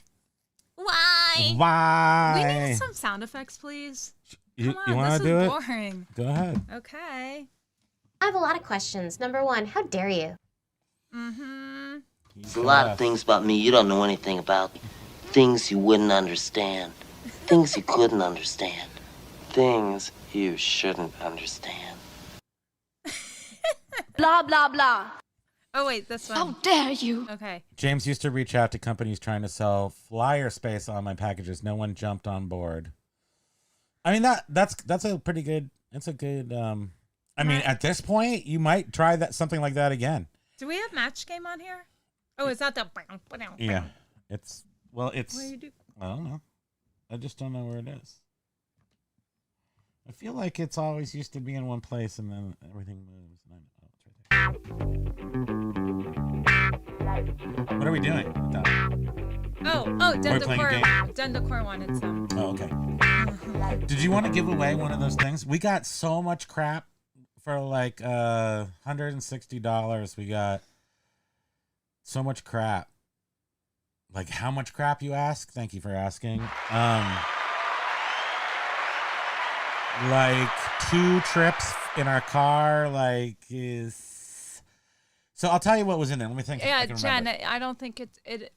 Why? Why? We need some sound effects, please. You, Come you on, want this to do is it? boring. Go ahead. Okay. I have a lot of questions. Number one, how dare you? Mm-hmm. There's a lot of things about me you don't know anything about. Things you wouldn't understand. Things you couldn't understand. Things you shouldn't understand. Blah, blah, blah. Oh, wait, this one. How dare you? Okay. James used to reach out to companies trying to sell flyer space on my packages. No one jumped on board. I mean that's a pretty good. It's a good. I mean, at this point, you might try something like that again. Do we have Match Game on here? Oh, is that the... Yeah, it's What do you do? I don't know. I just don't know where it is. I feel like it's always used to be in one place and then everything moves. What are we doing? Oh, playing a game? Dendicor wanted some. Oh, okay. Did you want to give away one of those things? We got so much crap for like $160. We got so much crap. Like how much crap, you ask? Thank you for asking. Like 2 trips in our car, like is. So I'll tell you what was in there. Let me think. Yeah, I can Jen, remember. I don't think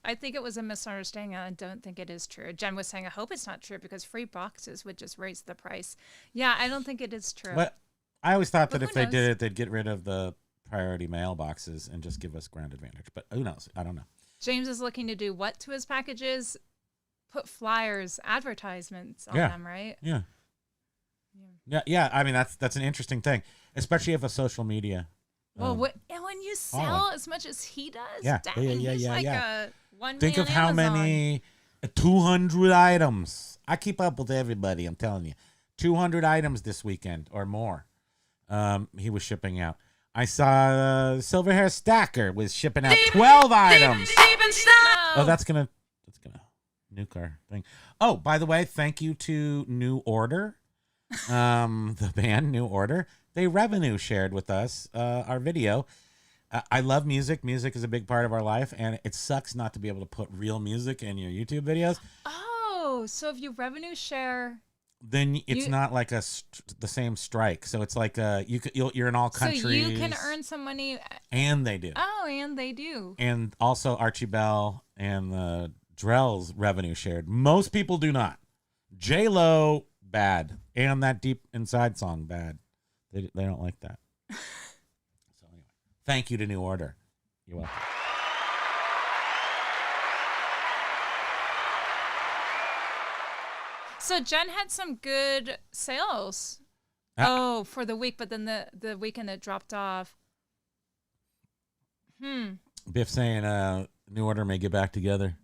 I think it was a misunderstanding. I don't think it is true. Jen was saying, I hope it's not true because free boxes would just raise the price. Yeah, I don't think it is true. But I always thought that But if who they did knows? it, they'd get rid of the priority mail boxes and just give us ground advantage. But who knows? I don't know. James is looking to do what to his packages? Put flyers, advertisements on Yeah. them, right? Yeah. Yeah. I mean, that's an interesting thing, especially if a social media. Well, when you sell as much as he does, Yeah, dang, yeah, he's yeah, like yeah. a one Think man of how Amazon. many 200 items. I keep up with everybody. I'm telling you, 200 items this weekend or more. He was shipping out. I saw Silver Hair Stacker was shipping out 12 items. Oh, that's gonna nuke our thing. Oh, by the way, thank you to New Order, the band New Order. They revenue shared with us our video. I love music. Music is a big part of our life, and it sucks not to be able to put real music in your YouTube videos. Oh, so if you revenue share, Then it's not like the same strike. So it's like you're in all countries. so you can earn some money. And they do. Oh, and they do. And also Archie Bell and the Drells revenue shared. Most people do not. J-Lo, bad. And that Deep Inside song, bad. They don't like that. So anyway, thank you to New Order. You're welcome. So Jen had some good sales. For the week, but then the weekend it dropped off. Biff saying New Order may get back together.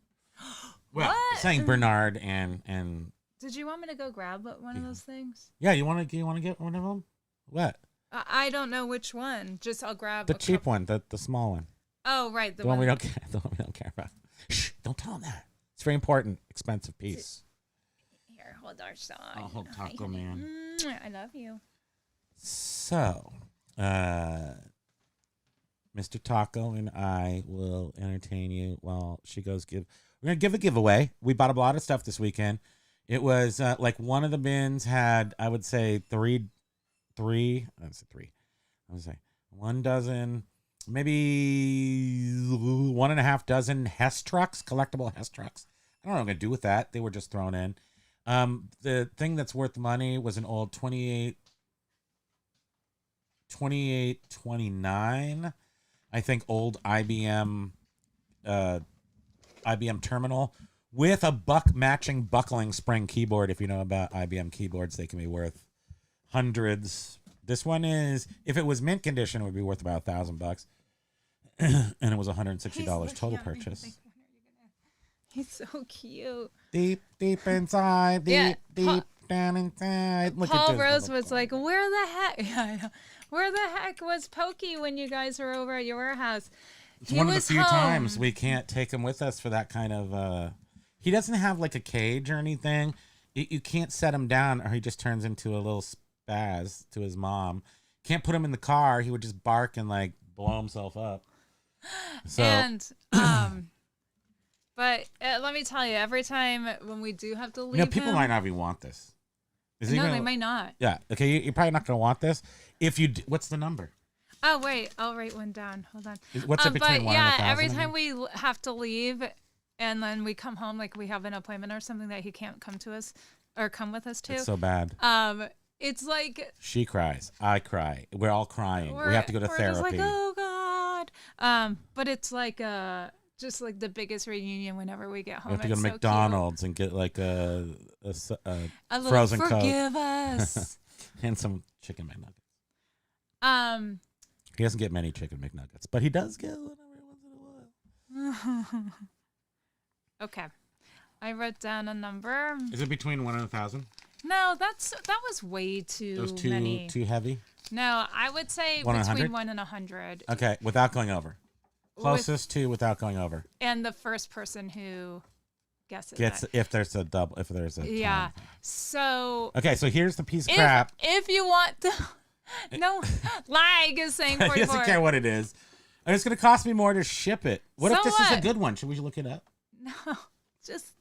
Well, What? saying Bernard and Did you want me to go grab one of those things? yeah, you want to get one of them? What? I don't know which one. Just I'll grab The a cheap couple- one, the small one. Oh, right, The one we don't care. The one we don't care about. Shh! Don't tell them that. It's a very important, expensive piece. Here, hold our side. I'll hold Taco Man. I love you. So, Mr. Taco and I will entertain you while she goes give. We're gonna give a giveaway. We bought a lot of stuff this weekend. It was like one of the bins had, I would say, three. Let's say three. I would say 1 dozen, maybe 1.5 dozen Hess trucks, collectible Hess trucks. I don't know what I'm gonna do with that. They were just thrown in. The thing that's worth money was an old 28 $28.29. I think old IBM terminal with a matching buckling spring keyboard. If you know about IBM keyboards, they can be worth hundreds. This one is, if it was mint condition, it would be worth about $1,000. And it was $160 total purchase. He's so cute. Deep inside, deep down inside. Look Paul at this Rose little was boy. like, where the heck? Yeah. Where the heck was Pokey when you guys were over at your house? It's one of the few times we can't take him with us for that kind of. He doesn't have like a cage or anything. You can't set him down, or he just turns into a little spaz to his mom. Can't put him in the car. He would just bark and like blow himself up. So. And but let me tell you, every time when we do have to leave, people might not even want this. They might not. Yeah. Okay. You're probably not going to want this. If you, what's the number? Oh wait, I'll write one down. Hold on. What's it between but 1 yeah, and 1,000? every time we have to leave, and then we come home, like we have an appointment or something that he can't come to us or come with us to. It's so bad. It's like she cries, I cry, we're all crying. We have to go to therapy. Just like, oh God. But it's like just like the biggest reunion whenever we get home. We have to go to McDonald's and get like a frozen Coke. Forgive us. And some chicken McNuggets. He doesn't get many chicken McNuggets, but he does get one every once in a while. Okay. I wrote down a number. Is it between 1 and 1,000? No, that was way too many. Too heavy? No, I would say 1 between 1 and 100. Okay, without going over. Closest to without going over. And the first person who guesses gets it. if there's a double, if there's a yeah. time. So okay, so here's the piece of crap. If you want to, no, lag is saying 44. He doesn't care what it is. And it's going to cost me more to ship it. What if this is a good one? Should we look it up? No, just.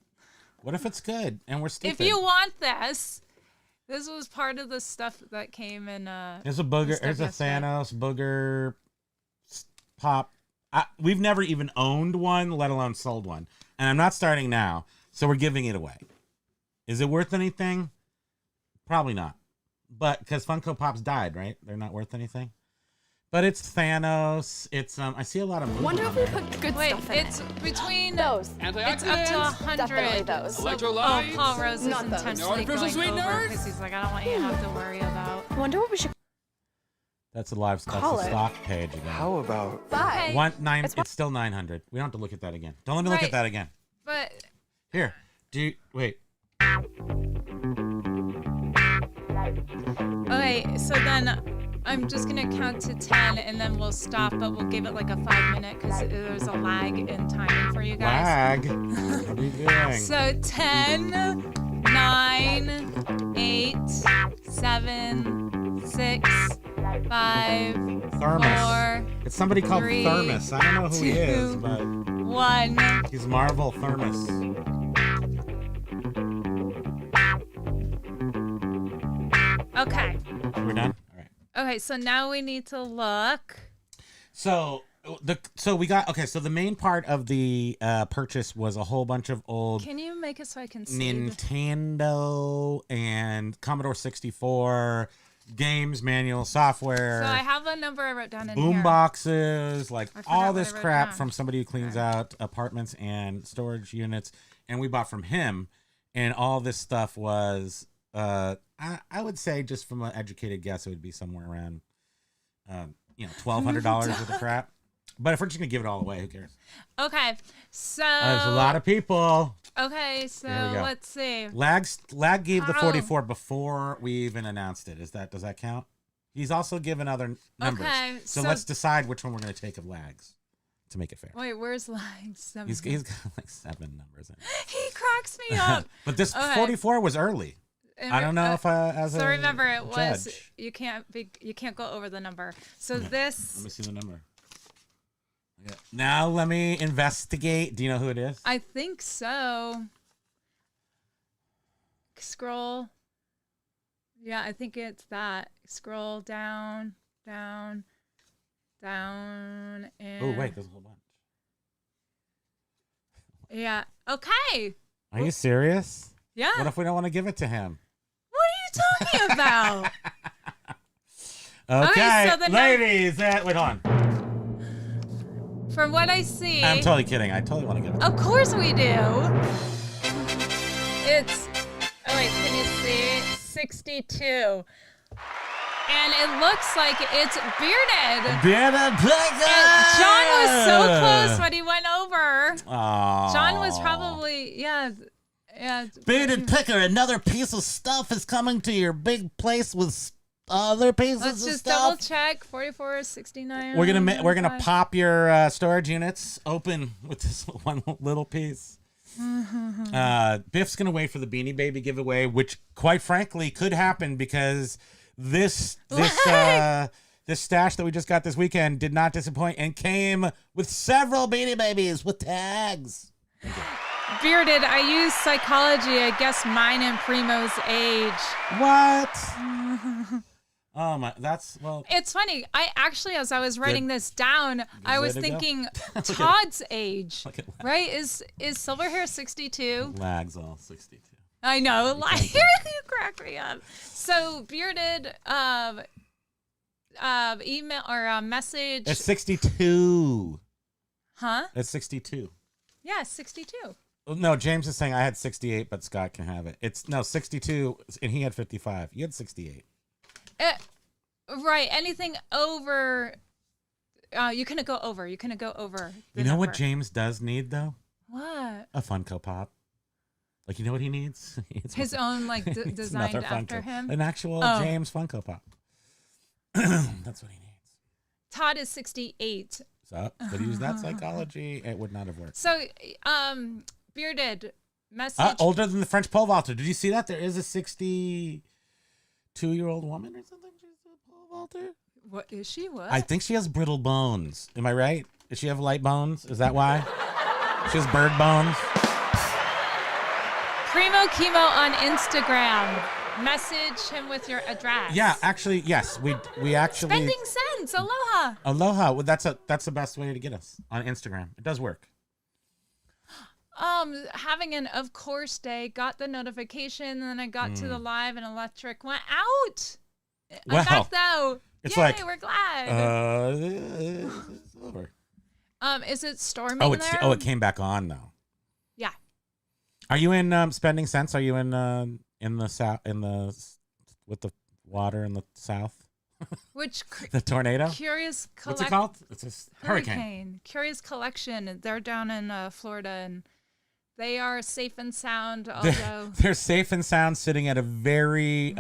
What if it's good and we're stupid? If you want this was part of the stuff that came in. There's a booger. There's a Thanos booger pop. We've never even owned one, let alone sold one. And I'm not starting now, so we're giving it away. Is it worth anything? Probably not. But because Funko Pops died, right? They're not worth anything. But it's Thanos. It's I see a lot of movies. Wonder if we put good stuff in it's between those. It's up to 100. Definitely those. Electrolytes. Paul Rose is Not those. intentionally going over because he's like, I don't want you to have to worry about. Wonder what we should. That's a live. That's a stock page again. How about 5? It's still 900. We don't have to look at that again. Don't let me look at that again. But here, wait. Okay, so then I'm just gonna count to 10 and then we'll stop, but we'll give it like a 5-minute because there's a lag in timing for you guys. Lag? What are you doing? So 10, 9, 8, 7, 6, 5, Thermos. 4. It's somebody called 3, Thermos. I don't know who he is, 2, but 1. he's Marvel Thermos. Okay. We're done? All right. Okay, so now we need to look. So we got so the main part of the purchase was a whole bunch of old Can you make it so I can see? Nintendo and Commodore 64 games, manual, software. So I have a number I wrote down in boom here. boxes, like I forgot all what this I wrote crap down. from somebody who cleans out apartments and storage units, and we bought from him. And all this stuff was, I would say, just from an educated guess, it would be somewhere around, $1,200 worth of crap. But if we're just gonna give it all away, who cares? Okay, so There's a lot of people. Okay, so Here we go. let's see. Lag gave the How? 44 before we even announced it. Does that count? He's also given other numbers. Okay, so so- let's decide which one we're gonna take of Lags to make it fair. Wait, where's line 7? He's got like 7 numbers in it. He cracks me up. But this Okay. 44 was early. And I don't know if as so a remember it was judge. you can't go over the number. So Let this me see the number. Yeah. Now let me investigate. Do you know who it is? I think so. Scroll. Yeah, I think it's that. Scroll down, down, down, and Oh wait, there's a whole bunch. yeah. Okay. Are you serious? Yeah. What if we don't want to give it to him? What are you talking about? Okay, so the ladies. Wait, hold on. From what I see, I'm totally kidding. I totally want to get it. of course we do. It's, oh wait, can you see? 62. And it looks like it's bearded. Bearded picker! And John was so close when he went over. Aww. John was probably, yeah. Bearded picker, another piece of stuff is coming to your big place with other pieces Let's of just stuff. double check. 44.69. We're gonna pop your storage units open with this one little piece. Biff's gonna wait for the Beanie Baby giveaway, which quite frankly could happen because this stash that we just got this weekend did not disappoint and came with several Beanie Babies with tags. Bearded, I use psychology. I guess mine and Primo's age. What? Oh my, well. It's funny. I actually, as I was writing this down, I was thinking Todd's age, right? Is silver hair 62? Lags all 62. I know. You crack me up. So bearded, email or message. It's 62. Huh? It's 62. Yeah, 62. No, James is saying I had 68, but Scott can have it. It's 62, and he had 55. You had 68. Right. Anything over, you couldn't go over. You couldn't go over. You know what James does need, though? What? A Funko Pop. Like, you know what he needs? His own, like, designed after him? An actual James Funko Pop. That's what he needs. Todd is 68. So, but use that psychology, it would not have worked. So, bearded, message. Older than the French pole vaulter. Did you see that? There is a 62-year-old woman or something. She's a pole vaulter. What is she? What? I think she has brittle bones. Am I right? Does she have light bones? Is that why? She has bird bones. Primo Kimo on Instagram. Message him with your address. Yeah, actually, yes. We actually Spending cents. Aloha. Aloha. Well, that's the best way to get us on Instagram. It does work. Having an of course day, got the notification, and then I got to the live and electric went out. I'm back though. It's Yay, like we're glad. It's over. Is it storming there? Oh, it came back on though. Yeah. Are you in Spending Sense? Are you in the south with the water in the south? Which the tornado? Curious What's it called? It's a hurricane. Curious Collection. They're down in Florida, and they are safe and sound. Although they're safe and sound, sitting at a very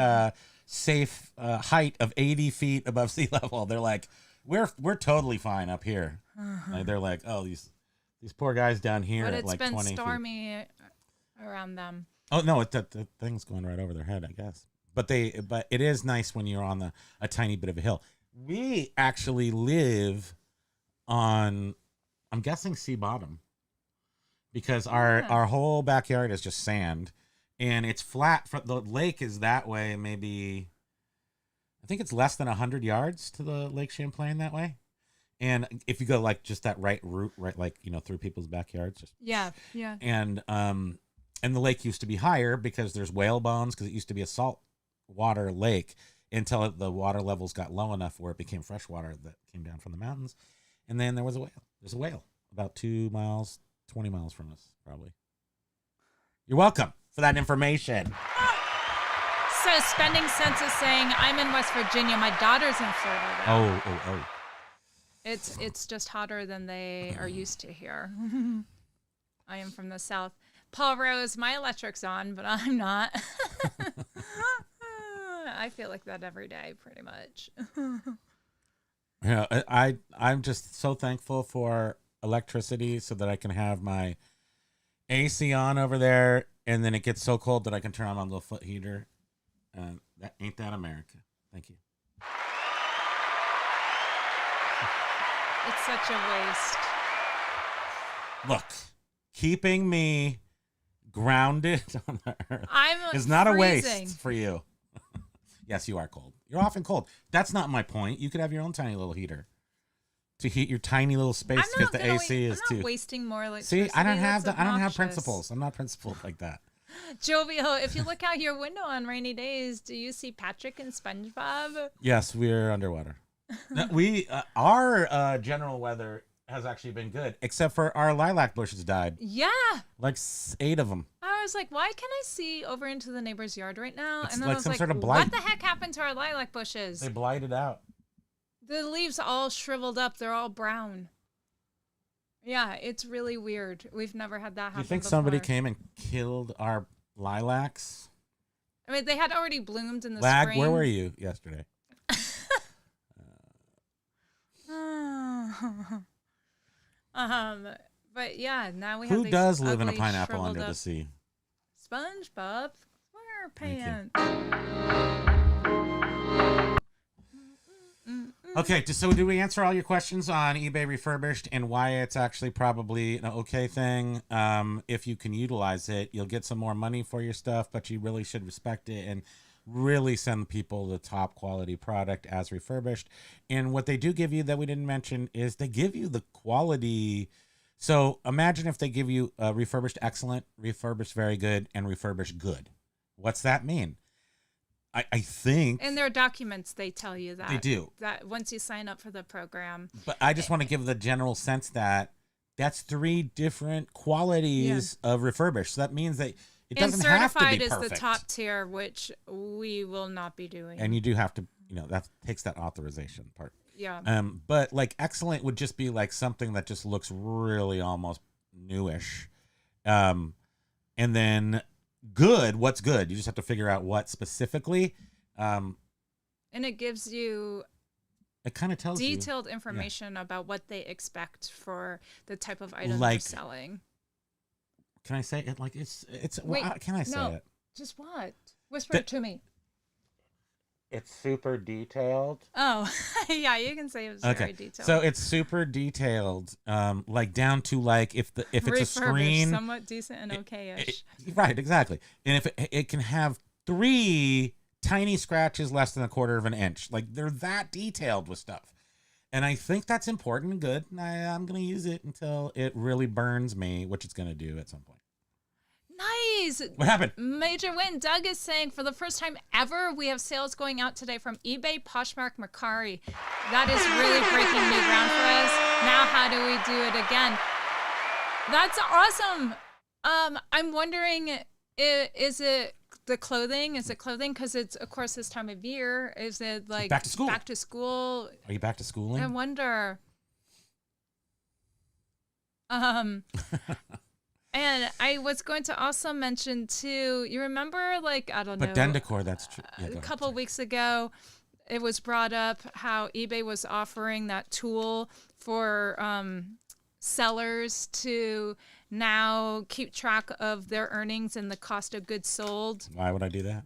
safe height of 80 feet above sea level. They're like, we're totally fine up here. Like, they're like, oh, these poor guys down here but at like 20 feet. It's been stormy around them. Oh no, the thing's going right over their head, I guess. But it is nice when you're on a tiny bit of a hill. We actually live on, I'm guessing, sea bottom, because our whole backyard is just sand, and it's flat. The lake is that way, maybe. I think it's less than 100 yards to the Lake Champlain that way. And if you go like just that right route, right, like, through people's backyards, just yeah. And the lake used to be higher because there's whale bones, because it used to be a salt water lake until the water levels got low enough where it became fresh water that came down from the mountains. And then there was a whale. There's a whale about 2 miles, 20 miles from us, probably. You're welcome for that information. So Spending Sense is saying, I'm in West Virginia. My daughter's in Florida. Oh. It's just hotter than they are used to here. I am from the South. Paul Rose, my electric's on, but I'm not. I feel like that every day, pretty much. Yeah, I'm just so thankful for electricity so that I can have my AC on over there, and then it gets so cold that I can turn on my little foot heater. Ain't that America? Thank you. It's such a waste. Look, keeping me grounded on the earth is not freezing. A waste for you. Yes, you are cold. You're often cold. That's not my point. You could have your own tiny little heater to heat your tiny little space because the AC is too. I'm not wasting more. See, I don't have principles. I'm not principled like that. Jovial, if you look out your window on rainy days, do you see Patrick and SpongeBob? Yes, we're underwater. No, our general weather has actually been good, except for our lilac bushes died. Yeah. Like 8 of them. I was like, why can't I see over into the neighbor's yard right now? It's And then like I was some like, sort of blight. what the heck happened to our lilac bushes? They blighted out. The leaves all shriveled up. They're all brown. Yeah, it's really weird. We've never had that happen. Do you think before. somebody came and killed our lilacs? I mean, they had already bloomed in the Lag, spring. where were you yesterday? But yeah, now we have Who these does live in a ugly, pineapple shriveled under the up sea? SpongeBob SquarePants. Okay, so do we answer all your questions on eBay Refurbished and why it's actually probably an okay thing? If you can utilize it, you'll get some more money for your stuff, but you really should respect it and really send people the top quality product as refurbished. And what they do give you that we didn't mention is they give you the quality. So imagine if they give you refurbished excellent, refurbished very good, and refurbished good. What's that mean? I think In their documents, they tell you that. they do. That once you sign up for the program. But I just want to give the general sense that that's 3 different qualities of refurbished. So that means that it doesn't have to be certified is perfect. the top tier, which we will not be doing. And you do have to, that takes that authorization part. Yeah. But like excellent would just be like something that just looks really almost newish. And then good, what's good? You just have to figure out what specifically. And it gives you It kind of tells you detailed information about what they expect for the type of item Like- they're selling. Can I say it? Like it's. Wait, can I say no. it? Just what? Whisper it to me. It's super detailed. Oh, yeah, you can say it was very detailed. So it's super detailed, like down to like if it's a Refurbished, screen, somewhat decent and okay-ish. right? Exactly. And if it can have 3 tiny scratches less than 1/4 of an inch, like they're that detailed with stuff. And I think that's important and good. And I'm gonna use it until it really burns me, which it's gonna do at some point. Nice. What happened? Major win. Doug is saying for the first time ever, we have sales going out today from eBay Poshmark Mercari. That is really breaking new ground for us. Now, how do we do it again? That's awesome. I'm wondering, is it the clothing? Is it clothing? Because it's, of course, this time of year. Is it like Back to school. Back to school. Are you back to schooling? I wonder. And I was going to also mention too, you remember like, I don't know. But den decor, that's true. Yeah, A couple of weeks ago, it was brought up how eBay was offering that tool for sellers to now keep track of their earnings and the cost of goods sold. Why would I do that?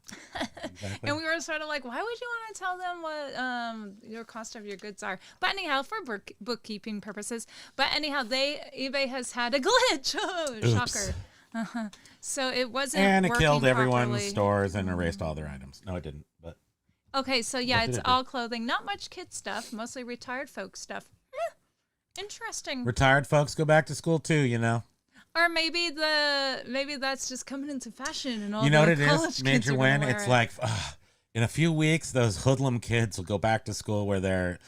Exactly. And we were sort of like, why would you want to tell them what your cost of your goods are? But anyhow, for bookkeeping purposes. But anyhow, eBay has had a glitch. Oh, shocker. So it wasn't And it working killed everyone's properly. stores and erased all their items. No, it didn't. But Okay, so yeah, What did it's it do? all clothing. Not much kid stuff, mostly retired folks stuff. Interesting. retired folks go back to school too. Or maybe that's just coming into fashion and all You know what the it is, college kids Major are gonna Win? wear It's it. like in a few weeks, those hoodlum kids will go back to school where they're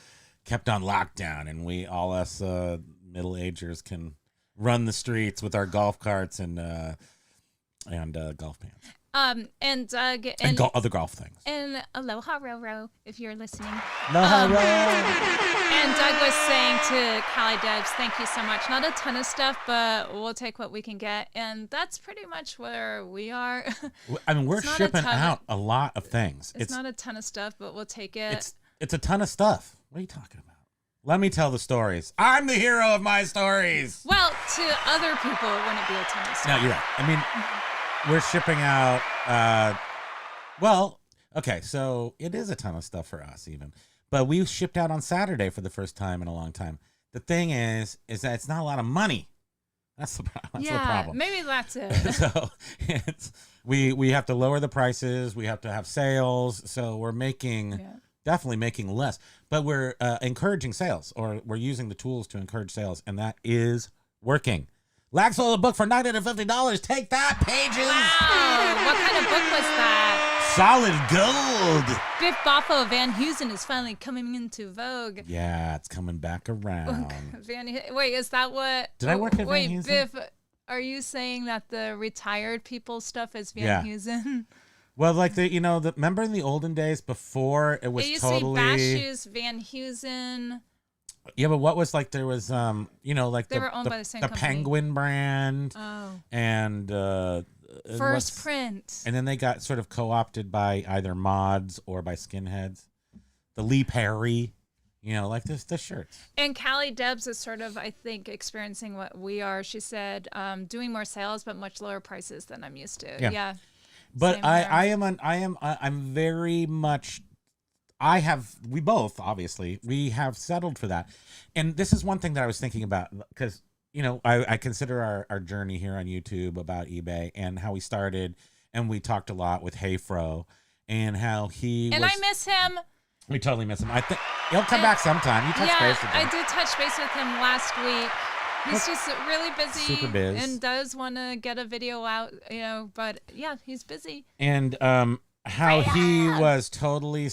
kept on lockdown, and we all us middle-agers can run the streets with our golf carts and golf pants and Doug and other golf things. and Aloha Roro, if you're listening. No, And Doug was saying to Cali Devs, thank you so much. Not a ton of stuff, but we'll take what we can get. And that's pretty much where we are. I mean, we're It's not a shipping ton of- out a lot of things. It's not a ton of stuff, but we'll take it. It's a ton of stuff. What are you talking about? Let me tell the stories. I'm the hero of my stories. Well, to other people, it wouldn't be a ton of stuff. No, you're right. I mean, we're shipping out. Okay, so it is a ton of stuff for us, even. But we shipped out on Saturday for the first time in a long time. The thing is that it's not a lot of money. That's the problem. Maybe that's it. So we have to lower the prices. We have to have sales. So we're definitely making less. But we're encouraging sales, or we're using the tools to encourage sales, and that is working. Lag sold a book for $950. Take that, Pages. Wow. What kind of book was that? Solid gold. Biff Boffo Van Heusen is finally coming into vogue. Yeah, it's coming back around. Wait, is that what? Did I work at Van Heusen? Biff, are you saying that the retired people stuff is Van Heusen? Well, like remember in the olden days before it was it used totally to be Bash Shoes, Van Heusen. Yeah, but what was like there was like they were owned by the same company. Penguin brand. Oh. And First Print. And then they got sort of co-opted by either mods or by skinheads. The Lee Perry, like the shirts. And Callie Debs is sort of, I think, experiencing what we are. She said, doing more sales but much lower prices than I'm used to. Yeah. But I'm very much. We both, obviously, we have settled for that. And this is one thing that I was thinking about because, I consider our journey here on YouTube about eBay and how we started. And we talked a lot with Heyfro and how I miss him. We totally miss him. I think he'll come back sometime. You touched base with him. I did touch base with him last week. He's just really busy. Super biz. And does want to get a video out, but yeah, he's busy. And, how he was totally,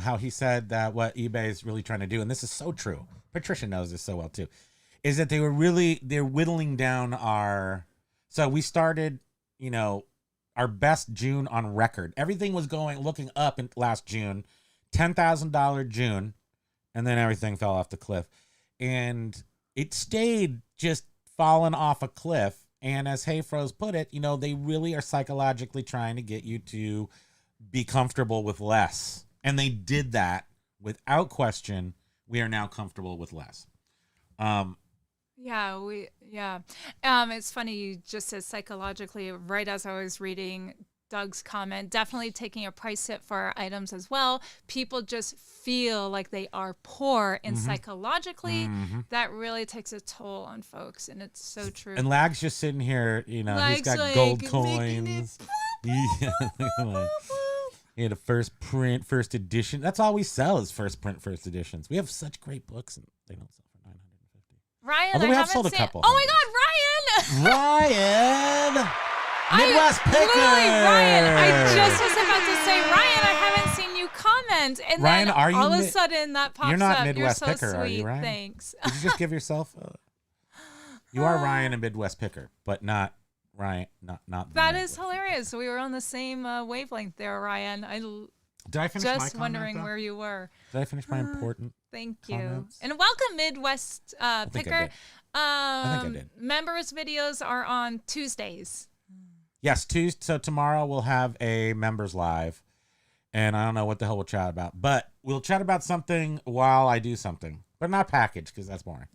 how he said that what eBay is really trying to do, and this is so true. Patricia knows this so well too, is that they're whittling down so we started, our best June on record. Everything was looking up in last June, $10,000 June, and then everything fell off the cliff. And it stayed just falling off a cliff. And as Heyfro's put it, they really are psychologically trying to get you to be comfortable with less. And they did that without question. We are now comfortable with less. It's funny you just said psychologically right as I was reading Doug's comment. Definitely taking a price hit for our items as well. People just feel like they are poor, and psychologically that really takes a toll on folks, and it's so true. And Lag's just sitting here, he's got like gold coins. He had a first print, first edition. That's all we sell is first print, first editions. We have such great books, and they don't sell for $950. Ryan, although we have sold a couple. Oh my God, Ryan! Ryan, Midwest Picker. Ryan, I just was about to say, Ryan, I haven't seen you comment, and Ryan, then are you all of a sudden that pops up. You're not Midwest You're so Picker, sweet. are you, Ryan? Thanks. Did you just give yourself? You are Ryan and Midwest Picker, but not Ryan. Not. That is hilarious. We were on the same wavelength there, Ryan. Did I finish my comment, wondering where you were. Did I finish my important? Thank you. Comments? And welcome, Midwest Picker. I think I did. Members' videos are on Tuesdays. Yes, Tuesday. So tomorrow we'll have a members live, and I don't know what the hell we'll chat about, but we'll chat about something while I do something, but not package because that's boring.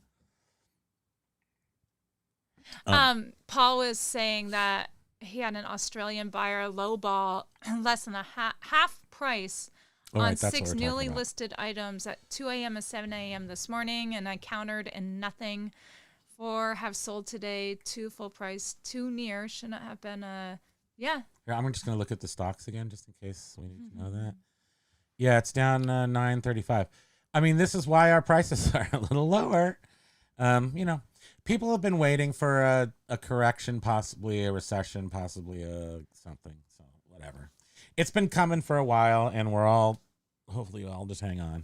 Paul was saying that he had an Australian buyer lowball less than a half price on 6 newly listed items at 2 a.m. and 7 a.m. this morning, and I countered and nothing. 4 have sold today, 2 full price, 2 near. Should not have been yeah. Here, I'm just going to look at the stocks again just in case we need to know that. Yeah, it's down 9.35. I mean, this is why our prices are a little lower. People have been waiting for a correction, possibly a recession, possibly a something. So whatever. It's been coming for a while, and hopefully we'll all just hang on.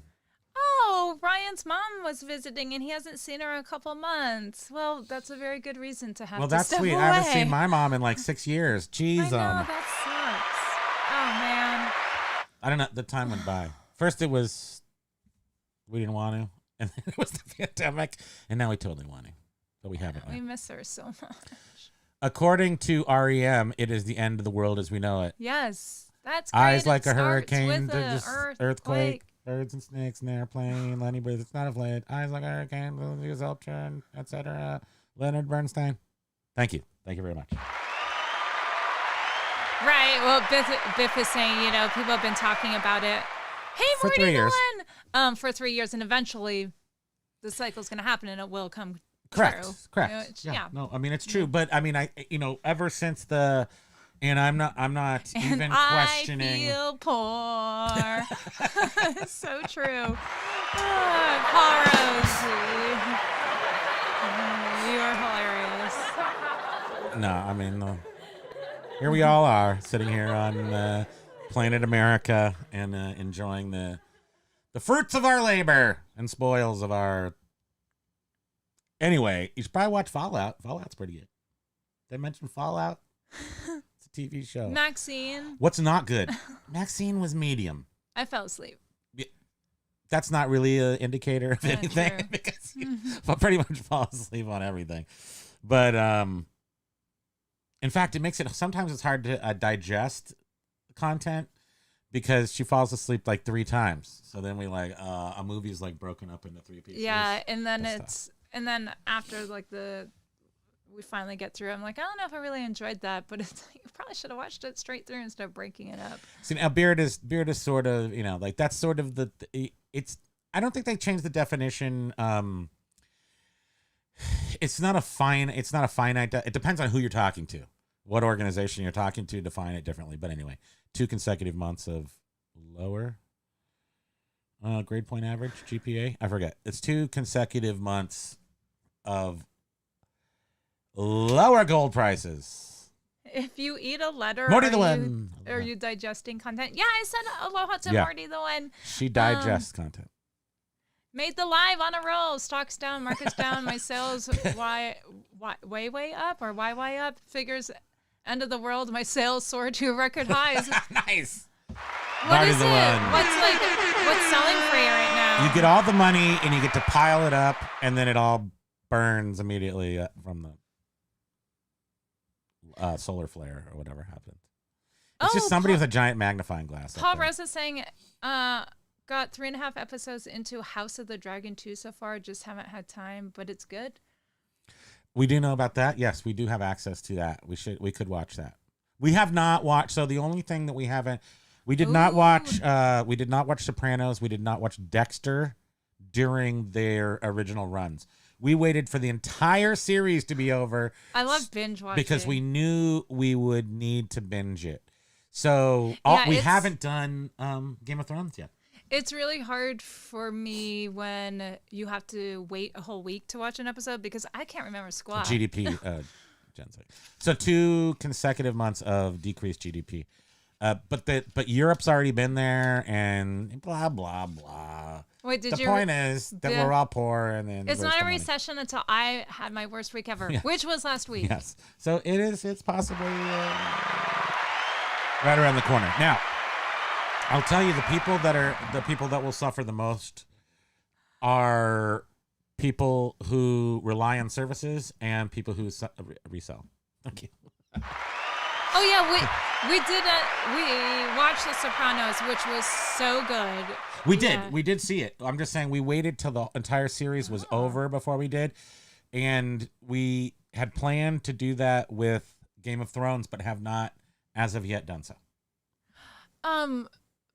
Oh, Ryan's mom was visiting, and he hasn't seen her in a couple months. Well, that's a very good reason to have to that's step sweet. away. I haven't seen my mom in like 6 years. Jeez. I know, that sucks. Oh, man. I don't know. The time went by. First it was we didn't want to, and then it was the pandemic, and now we totally want to. But we haven't. We miss her so much. According to REM, it is the end of the world as we know it. Yes. That's great. Eyes like it a hurricane, with a earthquake, birds and snakes in an airplane, Lenny Bruce, it's not a flight. Eyes like a hurricane, Louis Ultron, etc. Leonard Bernstein. Thank you. Thank you very much. Right. Well, Biff is saying, people have been talking about it. Hey, for 3 years. For 3 years, and eventually the cycle's going to happen and it will come Correct. true. Correct. Yeah. No, I mean, it's true. But I mean, ever since and I'm not even questioning. I feel poor. So true. Paul Rose. You are hilarious. No, I mean, here we all are sitting here on planet America and enjoying the fruits of our labor and spoils of our. Anyway, you should probably watch Fallout. Fallout's pretty good. Did I mention Fallout? It's a TV show. Maxine. What's not good? Maxine was medium. I fell asleep. That's not really an indicator of anything True. because you pretty much fall asleep on everything. But in fact, it makes it sometimes it's hard to digest content because she falls asleep like 3 times. So then we like a movie is like broken up into 3 pieces. Yeah, and then and then after like we finally get through, I'm like, I don't know if I really enjoyed that, but it's like, you probably should have watched it straight through instead of breaking it up. See, now Beard is sort of, you know, like that's sort of it's. I don't think they changed the definition. It's not a finite. It depends on who you're talking to, what organization you're talking to. Define it differently. But anyway, 2 consecutive months of lower grade point average GPA. I forget. It's 2 consecutive months of lower gold prices. If you eat a letter, Morty the one. Are you digesting content? Yeah, I said aloha to Morty the one. She digests content. Made the live on a roll. Stocks down, markets down. My sales way up or YY up. Figures end of the world. My sales soared to record highs. Nice. What is it? What's selling for you right now? You get all the money and you get to pile it up, and then it all burns immediately from the solar flare or whatever happened. It's just somebody with a giant magnifying glass. Paul Rose is saying, got 3.5 episodes into House of the Dragon 2 so far. Just haven't had time, but it's good. We do know about that. Yes, we do have access to that. We could watch that. We have not watched. So the only thing that we did not watch Sopranos. We did not watch Dexter during their original runs. We waited for the entire series to be over. I love binge watching because we knew we would need to binge it. So we haven't done Game of Thrones yet. It's really hard for me when you have to wait a whole week to watch an episode because I can't remember squat. GDP, Jen's like. So 2 consecutive months of decreased GDP. But Europe's already been there and blah, blah, blah. Wait, the point is that we're all poor and then it's not a recession until I had my worst week ever, which was last week. Yes. So it's possibly right around the corner. Now, I'll tell you the people that will suffer the most are people who rely on services and people who resell. Thank you. Oh yeah, we watched The Sopranos, which was so good. We did see it. I'm just saying we waited till the entire series was over before we did, and we had planned to do that with Game of Thrones, but have not as of yet done so.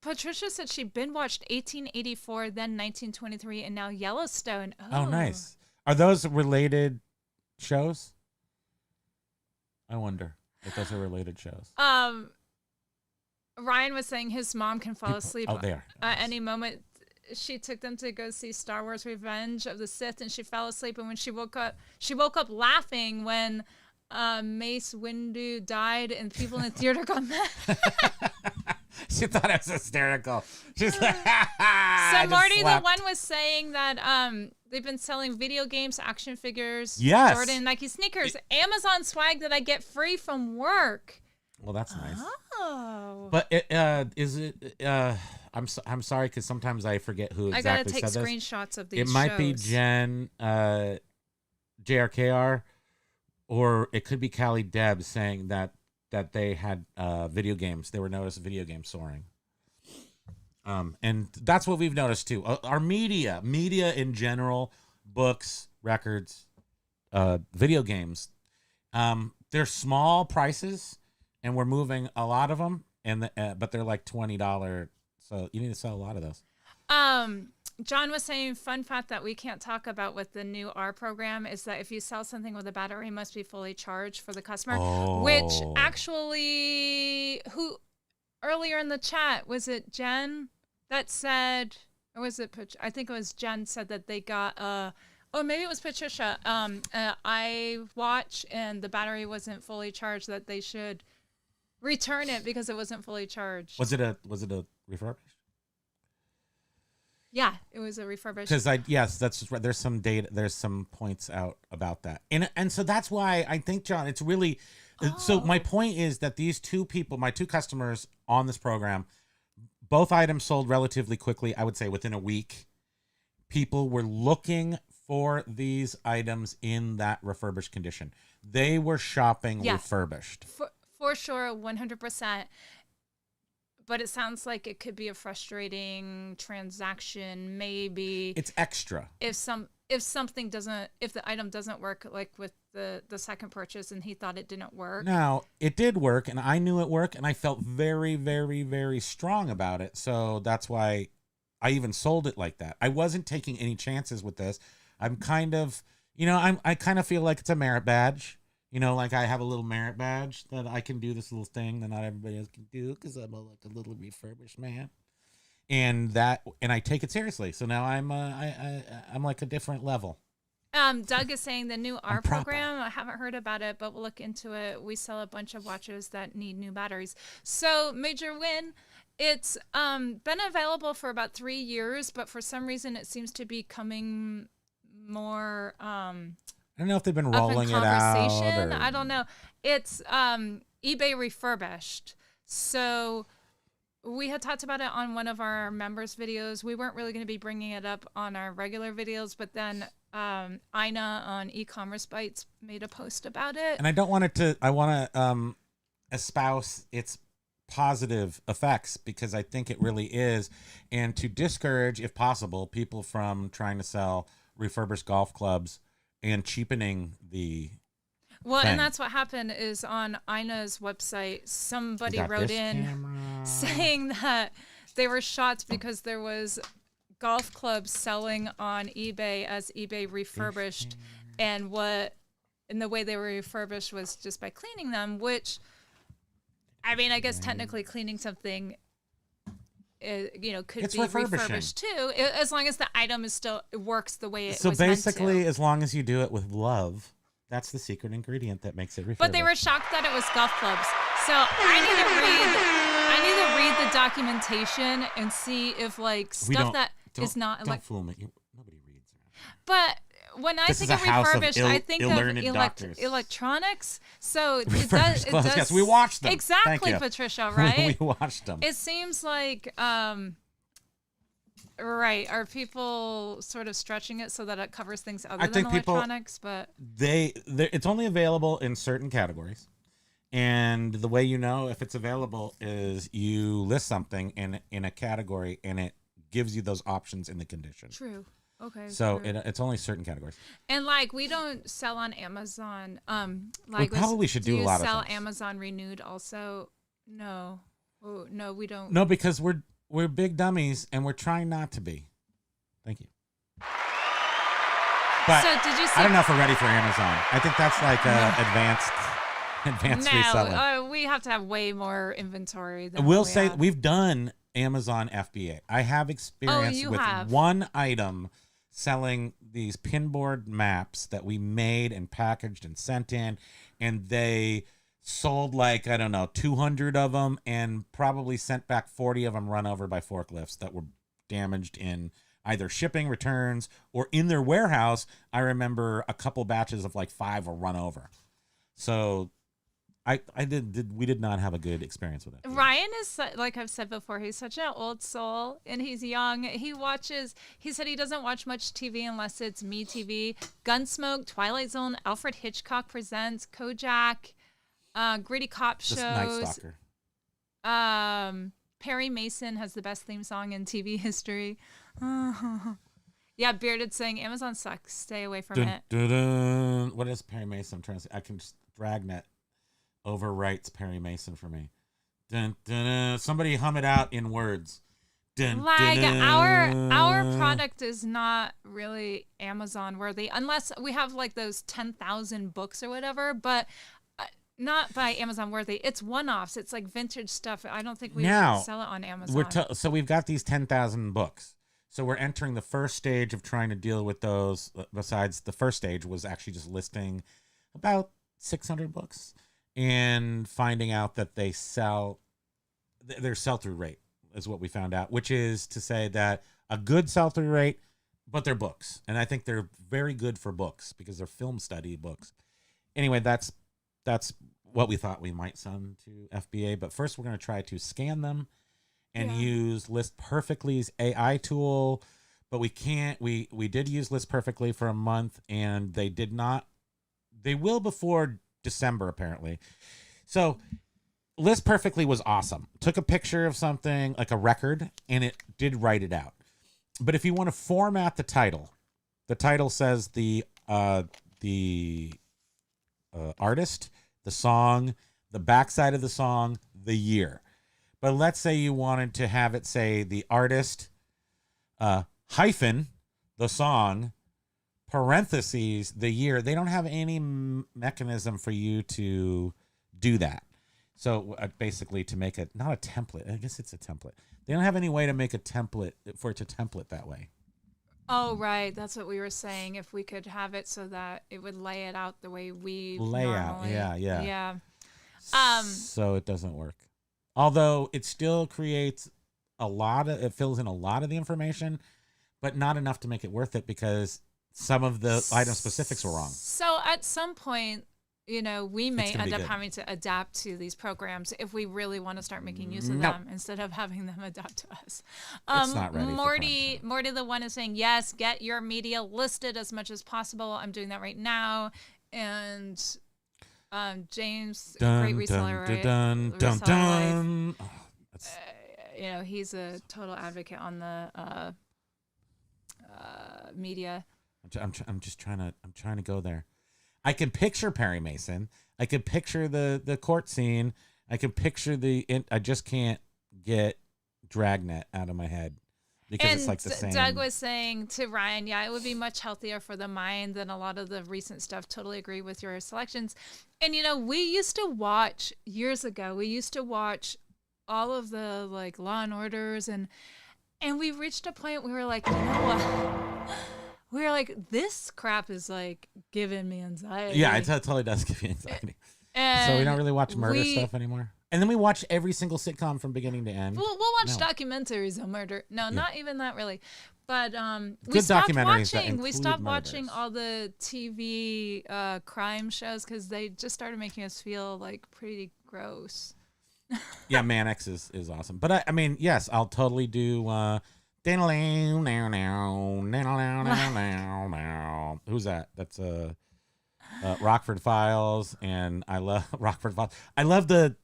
Patricia said she binge watched 1884, then 1923, and now Yellowstone. Oh, nice. Are those related shows? I wonder if those are related shows. Ryan was saying his mom can fall asleep at any moment. She took them to go see Star Wars Revenge of the Sith, and she fell asleep. And when she woke up laughing when Mace Windu died, and people in the theater got mad. She thought it was hysterical. She's like, so Marty, the one was saying that they've been selling video games, action figures, Jordan, Nike sneakers, Amazon swag that I get free from work. Well, that's nice. Oh. But is it? I'm sorry because sometimes I forget who exactly I gotta take said screenshots of these. It might be Jen, JRKR, or it could be Callie Deb saying that they had video games. They were noticed video games soaring. And that's what we've noticed too. Our media in general, books, records, video games. They're small prices. And we're moving a lot of them, but they're like $20. So you need to sell a lot of those. John was saying, fun fact that we can't talk about with the new R program is that if you sell something with a battery, it must be fully charged for the customer. Oh. Which actually, who earlier in the chat, was it Jen that said, or was it, I think it was Jen said that they got Oh, maybe it was Patricia. I watch and the battery wasn't fully charged. That they should return it because it wasn't fully charged. Was it a refurbished? Yeah, it was a refurbished. Because yes, that's right. There's some data. There's some points out about that, and so that's why I think, John, it's really. So my point is that these two people, my two customers on this program, both items sold relatively quickly. I would say within a week. People were looking for these items in that refurbished condition. They were shopping refurbished. For sure, 100%. But it sounds like it could be a frustrating transaction. Maybe it's extra. If the item doesn't work, like with the second purchase, and he thought it didn't work. Now it did work, and I knew it worked, and I felt very, very, very strong about it. So that's why I even sold it like that. I wasn't taking any chances with this. I'm kind of, I kind of feel like it's a merit badge. Like I have a little merit badge that I can do this little thing that not everybody else can do because I'm like a little refurbished man, and I take it seriously. So now I'm like a different level. Doug is saying the new R program. I haven't heard about it, but we'll look into it. We sell a bunch of watches that need new batteries. So Major Win. It's been available for about 3 years, but for some reason it seems to be coming more. I don't know if they've been rolling it out. I don't know. It's eBay Refurbished. So we had talked about it on one of our members' videos. We weren't really going to be bringing it up on our regular videos, but then Ina on e-commerce bites made a post about it. And I want to espouse its positive effects because I think it really is, and to discourage, if possible, people from trying to sell refurbished golf clubs and cheapening the thing. And that's what happened is on Ina's website, somebody wrote in saying that they were shocked because there was golf clubs selling on eBay as eBay Refurbished, and the way they were refurbished was just by cleaning them, which, I mean, I guess technically cleaning something, could be refurbished too, as long as the item works the way it was meant to. So basically, as long as you do it with love, that's the secret ingredient that makes it refurbished. But they were shocked that it was golf clubs. So I need to read the documentation and see if stuff that is not. Don't fool me. Nobody reads. But when I think of refurbished, I think of electronics. So it does. Yes, we watched them. Exactly, Patricia. Right? We watched them. It seems like, right? Are people sort of stretching it so that it covers things other than electronics? But it's only available in certain categories, and the way you know if it's available is you list something in a category, and it gives you those options in the condition. True. Okay. So it's only certain categories. And we don't sell on Amazon. We probably should do a lot of things. Do you sell Amazon Renewed also? No. Oh, no, we don't. No, because we're big dummies and we're trying not to be. Thank you. But so did you see, I don't know if we're ready for Amazon. I think that's advanced reselling. No, we have to have way more inventory than we've done Amazon FBA. I have experience with one item selling these pinboard maps that we made and packaged and sent in, and they sold 200 of them and probably sent back 40 of them run over by forklifts that were damaged in either shipping, returns, or in their warehouse. I remember a couple batches of 5 were run over. So we did not have a good experience with it. Ryan is, like I've said before, he's such an old soul and he's young. He said he doesn't watch much TV unless it's MeTV, Gunsmoke, Twilight Zone, Alfred Hitchcock Presents, Kojak, Gritty Cop shows. Night Stalker. Perry Mason has the best theme song in TV history. Yeah, Bearded saying Amazon sucks. Stay away from it. What is Perry Mason? I'm trying to say. I can just Dragnet overwrites Perry Mason for me. Somebody hum it out in words. Our product is not really Amazon worthy unless we have those 10,000 books or whatever, but not by Amazon worthy. It's one-offs. It's vintage stuff. I don't think we sell it on Amazon. So we've got these 10,000 books. So we're entering the first stage of trying to deal with those. Besides, the first stage was actually just listing about 600 books and finding out that they sell, their sell-through rate is what we found out, which is to say that a good sell-through rate, but they're books. And I think they're very good for books because they're film study books. Anyway, that's what we thought we might send to FBA. But first, we're going to try to scan them and use List Perfectly's AI tool. But we can't. We did use List Perfectly for a month, and they did not. They will before December, apparently. So List Perfectly was awesome. Took a picture of something like a record, and it did write it out. But if you want to format the title says the artist, the song, the backside of the song, the year. But let's say you wanted to have it say the artist hyphen the song parentheses the year. They don't have any mechanism for you to do that. So basically to make it not a template, I guess it's a template. They don't have any way to make a template for it to template that way. Oh, right. That's what we were saying. If we could have it so that it would lay it out the way we Layout. normally. Yeah. So it doesn't work. Although it still creates it fills in a lot of the information, but not enough to make it worth it because some of the item specifics were wrong. So at some point, we may end up good. having to adapt to these programs if we really want to start making use of them instead of having them adapt to us. It's not ready. Morty the one is saying, yes, get your media listed as much as possible. I'm doing that right now. And James, great reseller, right? He's a total advocate on the media. I'm trying to go there. I can picture Perry Mason. I can picture the court scene. I can picture I just can't get Dragnet out of my head because it's like the same. Doug was saying to Ryan, it would be much healthier for the mind than a lot of the recent stuff. Totally agree with your selections. And, we used to watch years ago, all of the like Law and Orders and we reached a point where we were like, you know what? We were like, this crap is like giving me anxiety. Yeah, it totally does give you anxiety. So we don't really watch murder stuff anymore. And then we watch every single sitcom from beginning to end. We'll watch documentaries on murder. No, not even that really. But we stopped watching. We stopped watching all the TV crime shows because they just started making us feel like pretty gross. Yeah, Mannix is awesome. But I mean, yes, I'll totally do. Who's that? That's Rockford Files, and I love Rockford Files. I love the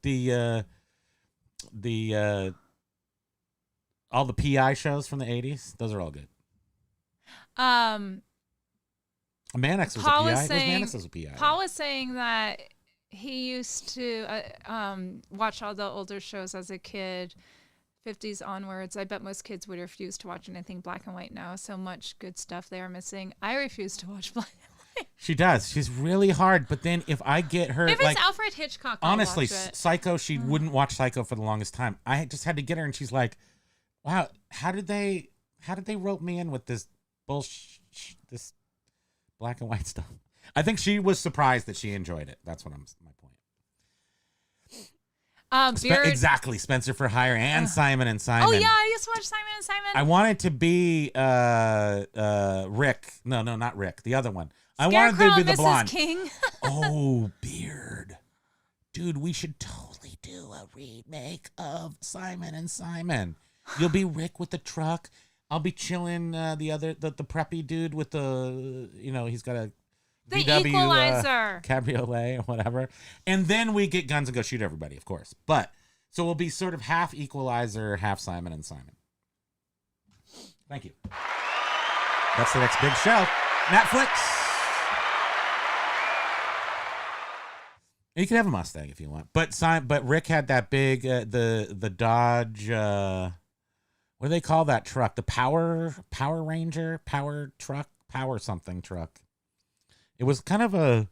all the PI shows from the 80s. Those are all good. Mannix was Paul a PI. Mannix was a PI. Paul was saying that he used to watch all the older shows as a kid. 50s onwards. I bet most kids would refuse to watch anything black and white now. So much good stuff they are missing. I refuse to watch black and white. She does. She's really hard. But then if I get her, if it's Alfred Hitchcock, honestly, I'll watch it. Psycho, she wouldn't watch Psycho for the longest time. I just had to get her, and she's like, "Wow, how did they rope me in with this bullshit, this black and white stuff?" I think she was surprised that she enjoyed it. That's what my point. Exactly, Spencer for Hire and Simon and Simon. Oh yeah, I used to watch Simon and Simon. I wanted to be Rick. No, not Rick. The other one. I wanted to be the blonde. King. Oh, Beard. Dude, we should totally do a remake of Simon and Simon. You'll be Rick with the truck. I'll be chilling the preppy dude with the he's got a the VW Equalizer cabriolet or whatever, and then we get guns and go shoot everybody, of course. But so we'll be sort of half Equalizer, half Simon and Simon. Thank you. That's the next big show. Netflix. You can have a Mustang if you want, but Rick had that big the Dodge. What do they call that truck? The Power Ranger, Power Truck, Power something truck. It was kind of a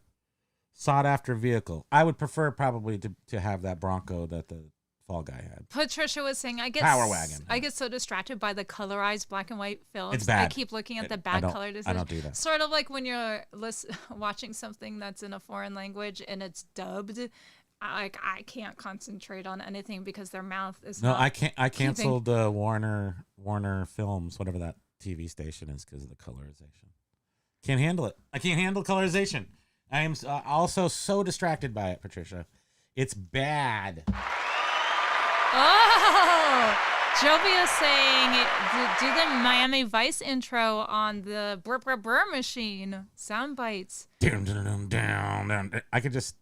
sought-after vehicle. I would prefer probably to have that Bronco that the Fall Guy had. Patricia was saying, I Power Wagon. I get so distracted by the colorized black and white films. It's bad. I keep looking at the bad color decision. I don't do that. Sort of like when you're watching something that's in a foreign language and it's dubbed. I can't concentrate on anything because their mouth is. No, not I can't. I canceled Warner Films, whatever that TV station is, because of the colorization. Can't handle it. I can't handle colorization. I am also so distracted by it, Patricia. It's bad. Oh, Jovi is saying, do the Miami Vice intro on the brr brr brr machine. Sound bites. Down. I could just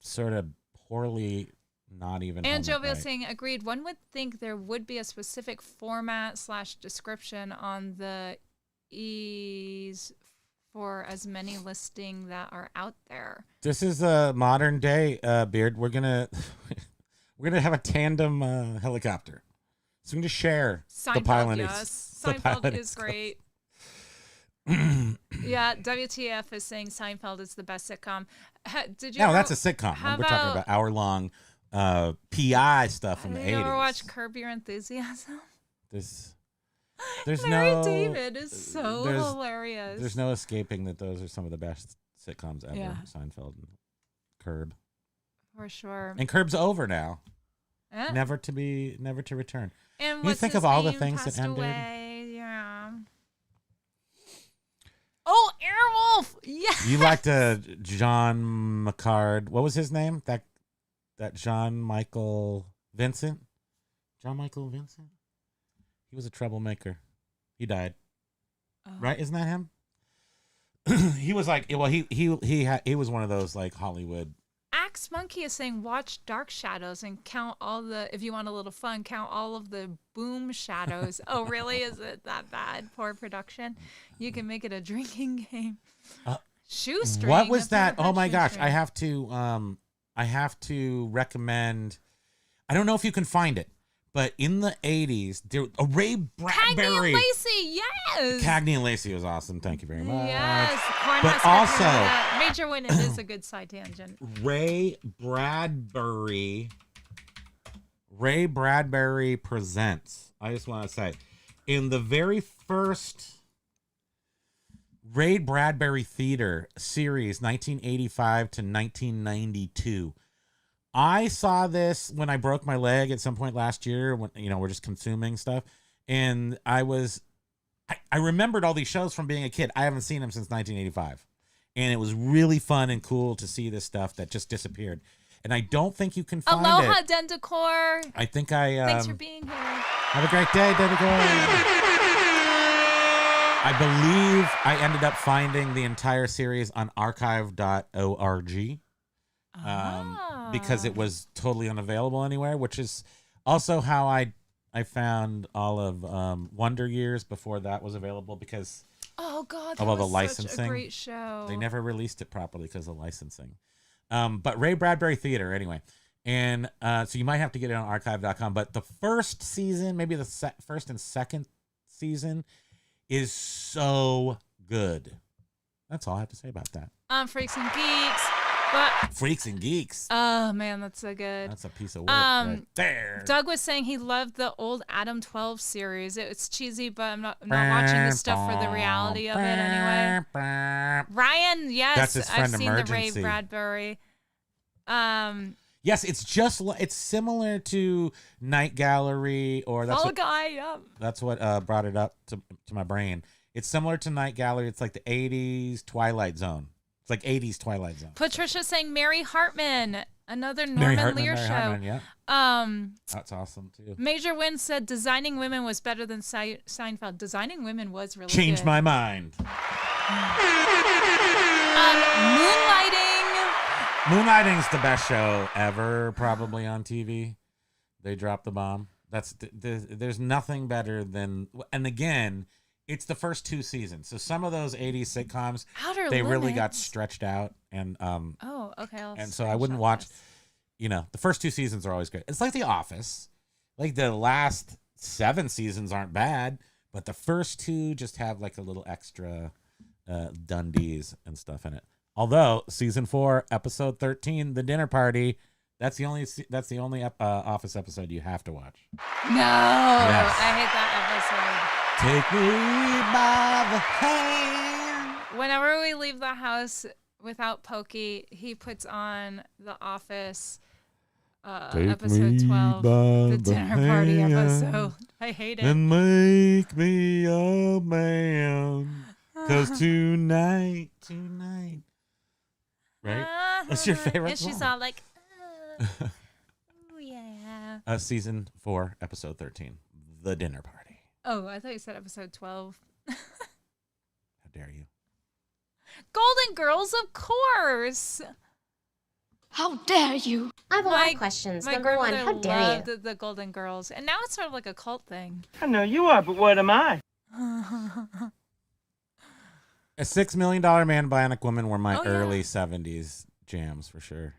sort of poorly not even. And Jovi is saying, agreed. One would think there would be a specific format / description on the E's for as many listing that are out there. This is a modern day, Beard. We're gonna have a tandem helicopter. So we're gonna share the pilot. Yes, Seinfeld is great. Yeah, WTF is saying Seinfeld is the best sitcom. Did you? No, that's a sitcom. We're talking about hour-long PI stuff from the 80s. Did you ever watch Curb Your Enthusiasm? There's Larry David is so hilarious. There's no escaping that those are some of the best sitcoms ever. Yeah. Seinfeld and Curb. For sure. And Curb's over now. Never to return. And you think of all the things that ended. Yeah. Oh, Airwolf! Yeah. You liked John McCard. What was his name? That John Michael Vincent? John Michael Vincent? He was a troublemaker. He died. Right? Isn't that him? He was like, well, he was one of those like Hollywood. Axe Monkey is saying, watch Dark Shadows and count all if you want a little fun, count all of the boom shadows. Oh, really? Is it that bad? Poor production? You can make it a drinking game. Shoestring. What was that? Oh my gosh. I have to recommend. I don't know if you can find it. But in the 80s, Ray Bradbury. Cagney and Lacey, yes. Cagney and Lacey was awesome. Thank you very much. Yes. But also, Major Win, it is a good side tangent. Ray Bradbury presents. I just want to say, in the very first Ray Bradbury Theater series, 1985 to 1992. I saw this when I broke my leg at some point last year when, we're just consuming stuff. And I remembered all these shows from being a kid. I haven't seen them since 1985. And it was really fun and cool to see this stuff that just disappeared. And I don't think you can find Aloha, it. Dendicor. I think Thanks for being here. Have a great day, Dendicor. I believe I ended up finding the entire series on archive.org. Because it was totally unavailable anywhere, which is also how I found all of Wonder Years before that was available because of all the licensing. Such a great show. They never released it properly because of licensing. But Ray Bradbury Theater anyway. And so you might have to get it on archive.com. But the first season, maybe the first and second season is so good. That's all I have to say about that. Freaks and Geeks. Freaks and Geeks. Oh man, that's so good. That's a piece of work right there. Doug was saying he loved the old Adam 12 series. It's cheesy, but I'm not watching this stuff for the reality of it anyway. Ryan, yes, that's his friend I've seen Emergency. the Ray Bradbury. Yes, it's similar to Night Gallery or Fall Guy. Yeah. That's what brought it up to my brain. It's similar to Night Gallery. It's like the 80s Twilight Zone. It's like 80s Twilight Zone. Patricia saying Mary Hartman, another Norman Lear show. Hartman, yeah. That's awesome too. Major Win said Designing Women was better than Seinfeld. Designing Women was really Changed good. my mind. Moonlighting's the best show ever, probably on TV. They dropped the bomb. There's nothing better than, and again, it's the first 2 seasons. So some of those 80s sitcoms, they really got stretched out, and oh, okay. And so I wouldn't watch. The first 2 seasons are always great. It's like The Office. Like the last 7 seasons aren't bad, but the first 2 just have like a little extra Dundies and stuff in it. Although season 4, episode 13, The Dinner Party, That's the only Office episode you have to watch. No, Yes. I hate that episode. Take me by the hand. Whenever we leave the house without Pokey, he puts on The Office episode 12, the dinner party episode. I hate it. And make me a man. 'Cause tonight. Right? What's your favorite And she's song? all like, oh yeah. Season 4, episode 13, The Dinner Party. Oh, I thought you said episode 12. How dare you? Golden Girls, of course. How dare you? I have a lot of questions. Number one, how dare you? loved the Golden Girls, and now it's sort of like a cult thing. I know you are, but what am I? A $6 Million Man, Bionic Woman were my early 70s jams for sure.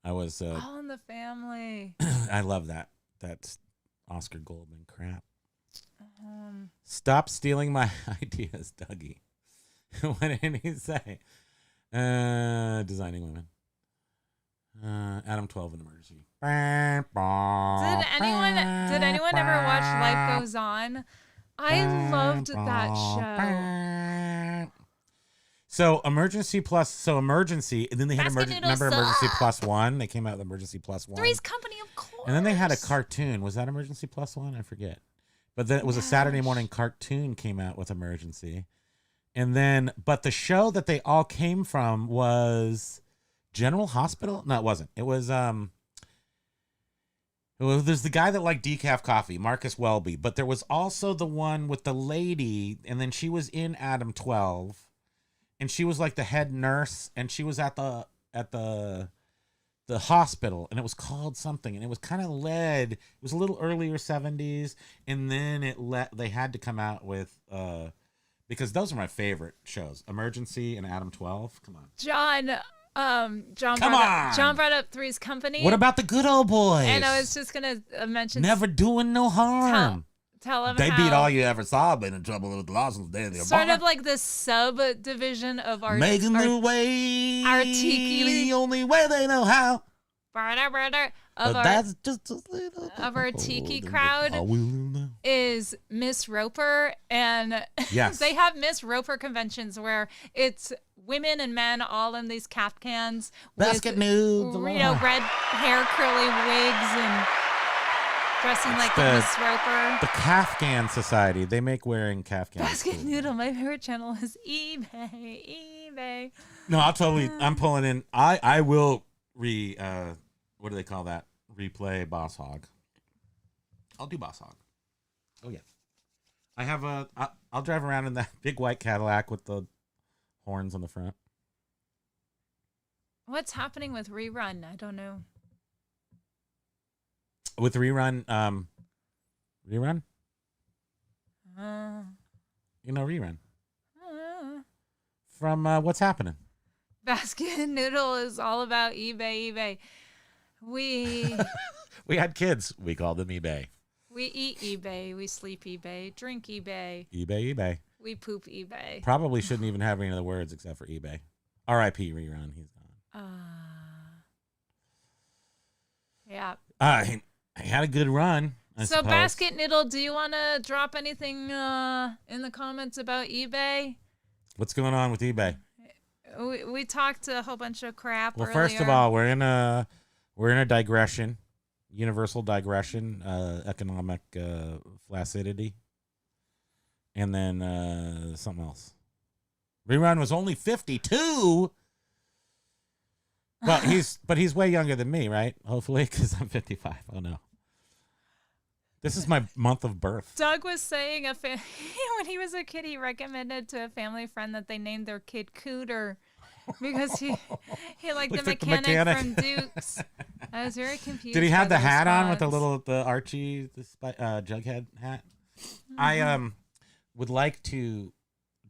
I was. All in the Family. I love that. That's Oscar Goldman crap. Stop stealing my ideas, Dougie. What did he say? Designing Women. Adam 12 in Emergency. Did anyone ever watch Life Goes On? I loved that show. So Emergency, and then they had Basket Noodle remember Sup. Emergency Plus One? They came out with Emergency Plus One. Three's Company, of course. And then they had a cartoon. Was that Emergency Plus One? I forget. But then it was a Saturday morning cartoon came out with Emergency. And then, but the show that they all came from was General Hospital. No, it wasn't. It was there's the guy that liked decaf coffee, Marcus Welby. But there was also the one with the lady, and then she was in Adam 12, and she was like the head nurse, and she was at the hospital, and it was called something, and it was kind of led. It was a little earlier 70s, and then they had to come out with because those are my favorite shows, Emergency and Adam 12. Come on, John brought up Three's Company. What about the Good Old Boys? And I was just gonna mention Never Doing No Harm. Tell them They how beat all you ever saw, been in trouble with the law since the day of the sort of like the subdivision of our making the way our tiki, the only way they know how. Of That's just a little of our tiki crowd is Miss Roper, and yes. they have Miss Roper conventions where it's women and men all in these caftans, basket nudes, red hair, curly wigs, and dressing like Miss Roper. The Kafgan Society. They make wearing Kafgan. Basket Noodle. My favorite channel is eBay. No, I'm pulling in. I will what do they call that? Replay Boss Hog. I'll do Boss Hog. Oh yeah. I have I'll drive around in that big white Cadillac with the horns on the front. What's happening with Rerun? I don't know. With Rerun, Rerun? Rerun. From What's Happening? Basket Noodle is all about eBay. We had kids. We called them eBay. We eat eBay. We sleep eBay. Drink eBay. eBay. We poop eBay. Probably shouldn't even have any of the words except for eBay. R.I.P. Rerun. He's gone. Yeah. He had a good run. I suppose. Basket Noodle, do you want to drop anything in the comments about eBay? What's going on with eBay? We talked a whole bunch of crap. Well, earlier. first of all, we're in a digression, universal digression, economic flaccidity, and then something else. Rerun was only 52. Well, he's way younger than me, right? Hopefully, because I'm 55. Oh no. This is my month of birth. Doug was saying when he was a kid, he recommended to a family friend that they named their kid Cooter because he liked the mechanic from Dukes. I was very confused. Did he have the hat on with response. the Archie Jughead hat? I would like to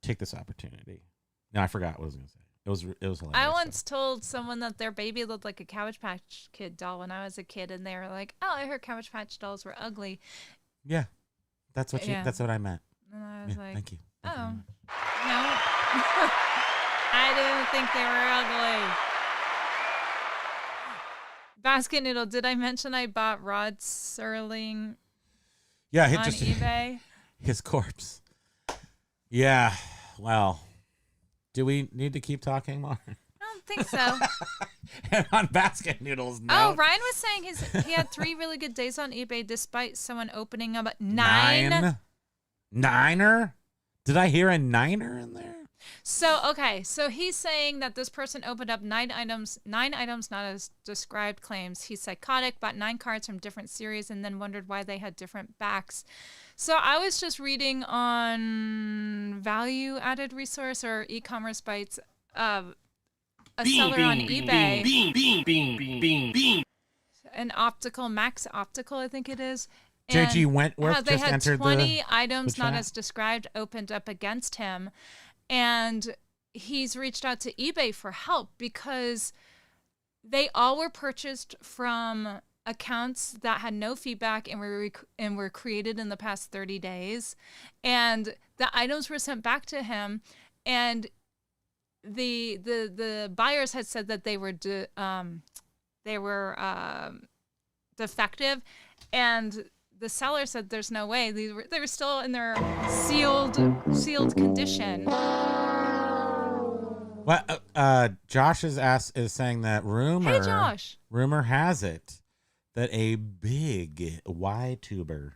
take this opportunity. No, I forgot what I was going to say. It was hilarious. I once told someone that their baby looked like a Cabbage Patch Kid doll when I was a kid, and they were like, "Oh, I heard Cabbage Patch dolls were ugly." Yeah, that's what I meant. And I was like, "Thank you." Oh, no, I didn't think they were ugly. Basket Noodle, did I mention I bought Rod Serling Yeah, on eBay? His corpse. Yeah. Well, do we need to keep talking more? I don't think so. And on Basket Noodles, no. Oh, Ryan was saying he had 3 really good days on eBay despite someone opening up 9. Niner? Did I hear a niner in there? So, okay. So he's saying that this person opened up 9 items not as described claims. He's psychotic, bought 9 cards from different series, and then wondered why they had different backs. So I was just reading on Value Added Resource or E-commerce Bytes, a seller on eBay. An optical, Max Optical, I think it is. JG Wentworth they just had entered 20 items the not chat. as described opened up against him. And he's reached out to eBay for help because they all were purchased from accounts that had no feedback and were created in the past 30 days. And the items were sent back to him, and the buyers had said that they were defective, and the seller said there's no way. They were still in their sealed condition. Well, Josh is saying that Hey, Josh. rumor has it that a big Y-tuber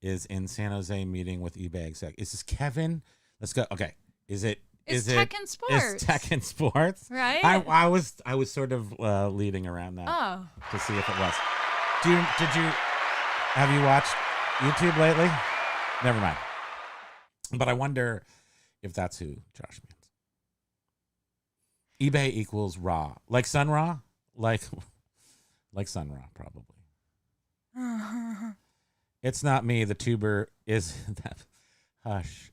is in San Jose meeting with eBay exec. Is this Kevin? Let's go. Okay. It's Tech and Sports. It's Tech and Sports. Right? I was sort of leading around that to see if it was. Have you watched YouTube lately? Never mind. But I wonder if that's who Josh means. eBay equals raw. Like Sun Ra? Like Sun Ra, probably. It's not me. The tuber is that. Hush.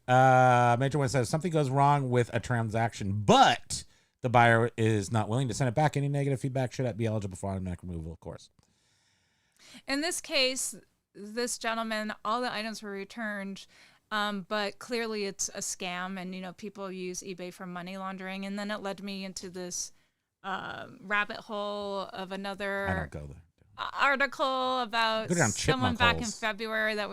Major One says something goes wrong with a transaction, but the buyer is not willing to send it back. Any negative feedback should be eligible for automatic removal, of course. In this case, this gentleman, all the items were returned, but clearly it's a scam, and people use eBay for money laundering. And then it led me into this rabbit hole of another I don't go there. article about someone chipmunk back holes. in February that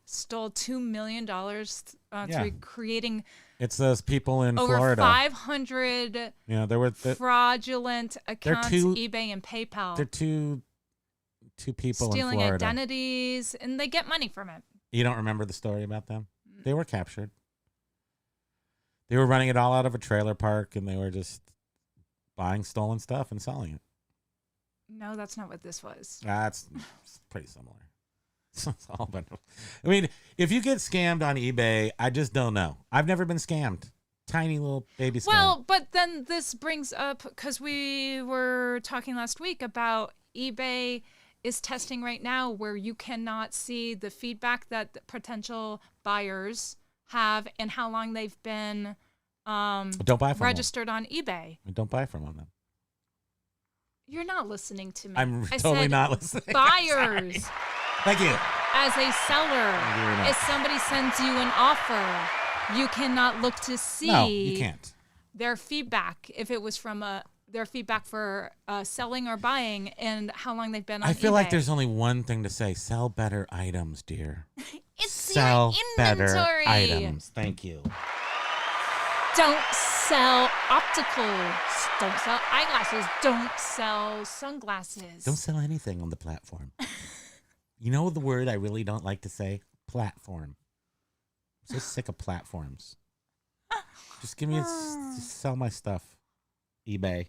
stole $2 million through creating. It's those people in over Florida. 500 there were fraudulent accounts, eBay and PayPal. They're two people stealing in Florida. identities, and they get money from it. You don't remember the story about them? They were captured. They were running it all out of a trailer park, and they were just buying stolen stuff and selling it. No, that's not what this was. That's pretty similar. It's all but, I mean, if you get scammed on eBay, I just don't know. I've never been scammed. Tiny little baby scam. Well, but then this brings up, because we were talking last week about eBay is testing right now where you cannot see the feedback that the potential buyers have and how long they've been don't buy from registered on eBay. Don't buy from them. You're not listening to me. I'm I totally said not listening. Buyers. Thank you. As a seller, if somebody sends you an offer, you cannot look to see No, you can't. their feedback, if it was from their feedback for selling or buying and how long they've been on I feel eBay. like there's only one thing to say. Sell better items, dear. It's Sell your better inventory. items. Thank you. Don't sell opticals. Don't sell eyeglasses. Don't sell sunglasses. Don't sell anything on the platform. You know the word I really don't like to say? Platform. I'm so sick of platforms. Just give me just sell my stuff. eBay.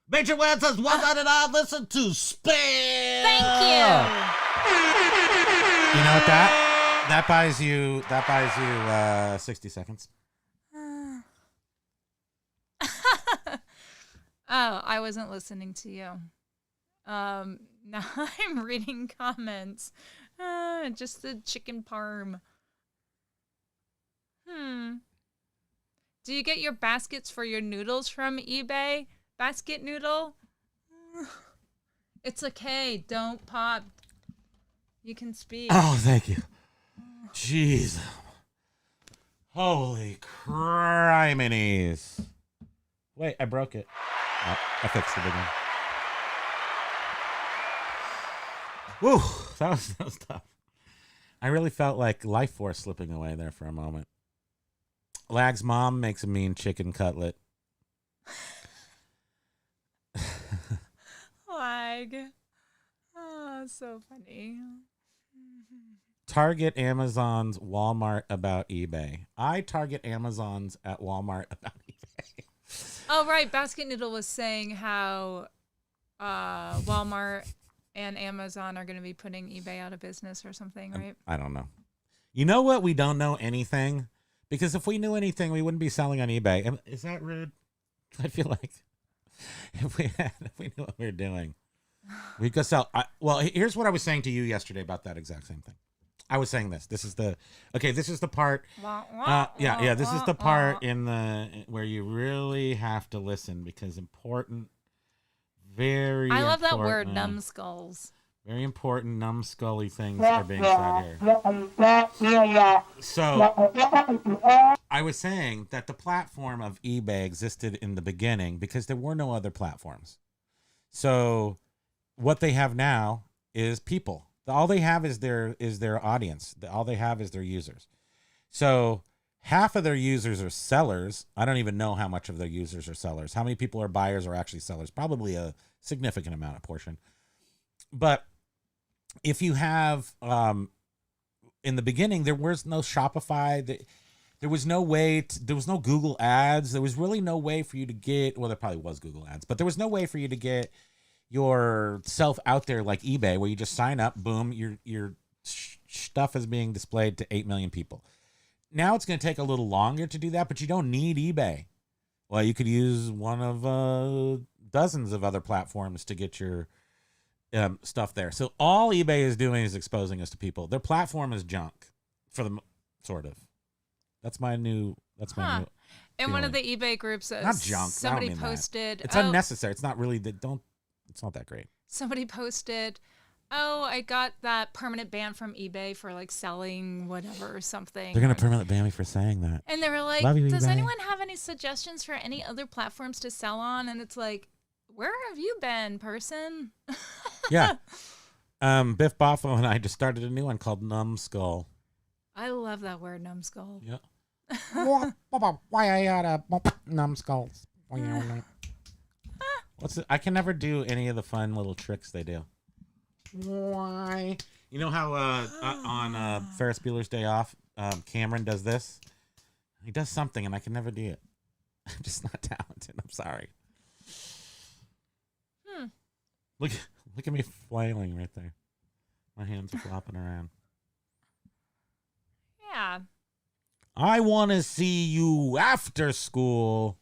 Major Wayne says, what did I listen to? Spam! Thank you. You know what that buys you 60 seconds. Oh, I wasn't listening to you. Now I'm reading comments. Just the chicken parm. Do you get your baskets for your noodles from eBay? Basket noodle? It's okay. Don't pop. You can speak. Oh, thank you. Jeez. Holy criminies. Wait, I broke it. Oh, I fixed it again. Woo, that was tough. I really felt like life force slipping away there for a moment. Lag's mom makes a mean chicken cutlet. Lag. Oh, so funny. Target Amazon's Walmart about eBay. I target Amazon's at Walmart about eBay. Oh, right. Basket Noodle was saying how Walmart and Amazon are going to be putting eBay out of business or something, right? I don't know. You know what? We don't know anything. Because if we knew anything, we wouldn't be selling on eBay. Is that rude? I feel like if we knew what we were doing, we'd go sell. Well, here's what I was saying to you yesterday about that exact same thing. I was saying this. This is the part. This is the part in the where you really have to listen because important. I love that word, numbskulls. Very important, numbskully things are being said here. So, I was saying that the platform of eBay existed in the beginning because there were no other platforms. So, what they have now is people. All they have is their audience. All they have is their users. So, half of their users are sellers. I don't even know how much of their users are sellers. How many people are buyers or actually sellers? Probably a significant amount of portion. But if you have, in the beginning, there was no Shopify. There was no way. There was no Google Ads. There was really no way for you to get. Well, there probably was Google Ads, but there was no way for you to get yourself out there like eBay, where you just sign up, boom, your stuff is being displayed to 8 million people. Now it's going to take a little longer to do that, but you don't need eBay. Well, you could use one of dozens of other platforms to get your stuff there. So all eBay is doing is exposing us to people. Their platform is junk for them, sort of. That's my new. In one of the eBay groups, not junk. Somebody posted. It's unnecessary. It's not really It's not that great. Somebody posted, "Oh, I got that permanent ban from eBay for like selling whatever or something." They're gonna permanent ban me for saying that. And they were like, "Does anyone have any suggestions for any other platforms to sell on?" And it's like, where have you been, person? Yeah. Biff Boffo and I just started a new one called Numbskull. I love that word, numbskull. Yeah. Why I oughta numbskulls? What's it? I can never do any of the fun little tricks they do. Why? You know how on Ferris Bueller's Day Off, Cameron does this? He does something, and I can never do it. I'm just not talented. I'm sorry. Look at me flailing right there. My hands are flopping around. Yeah. I want to see you after school.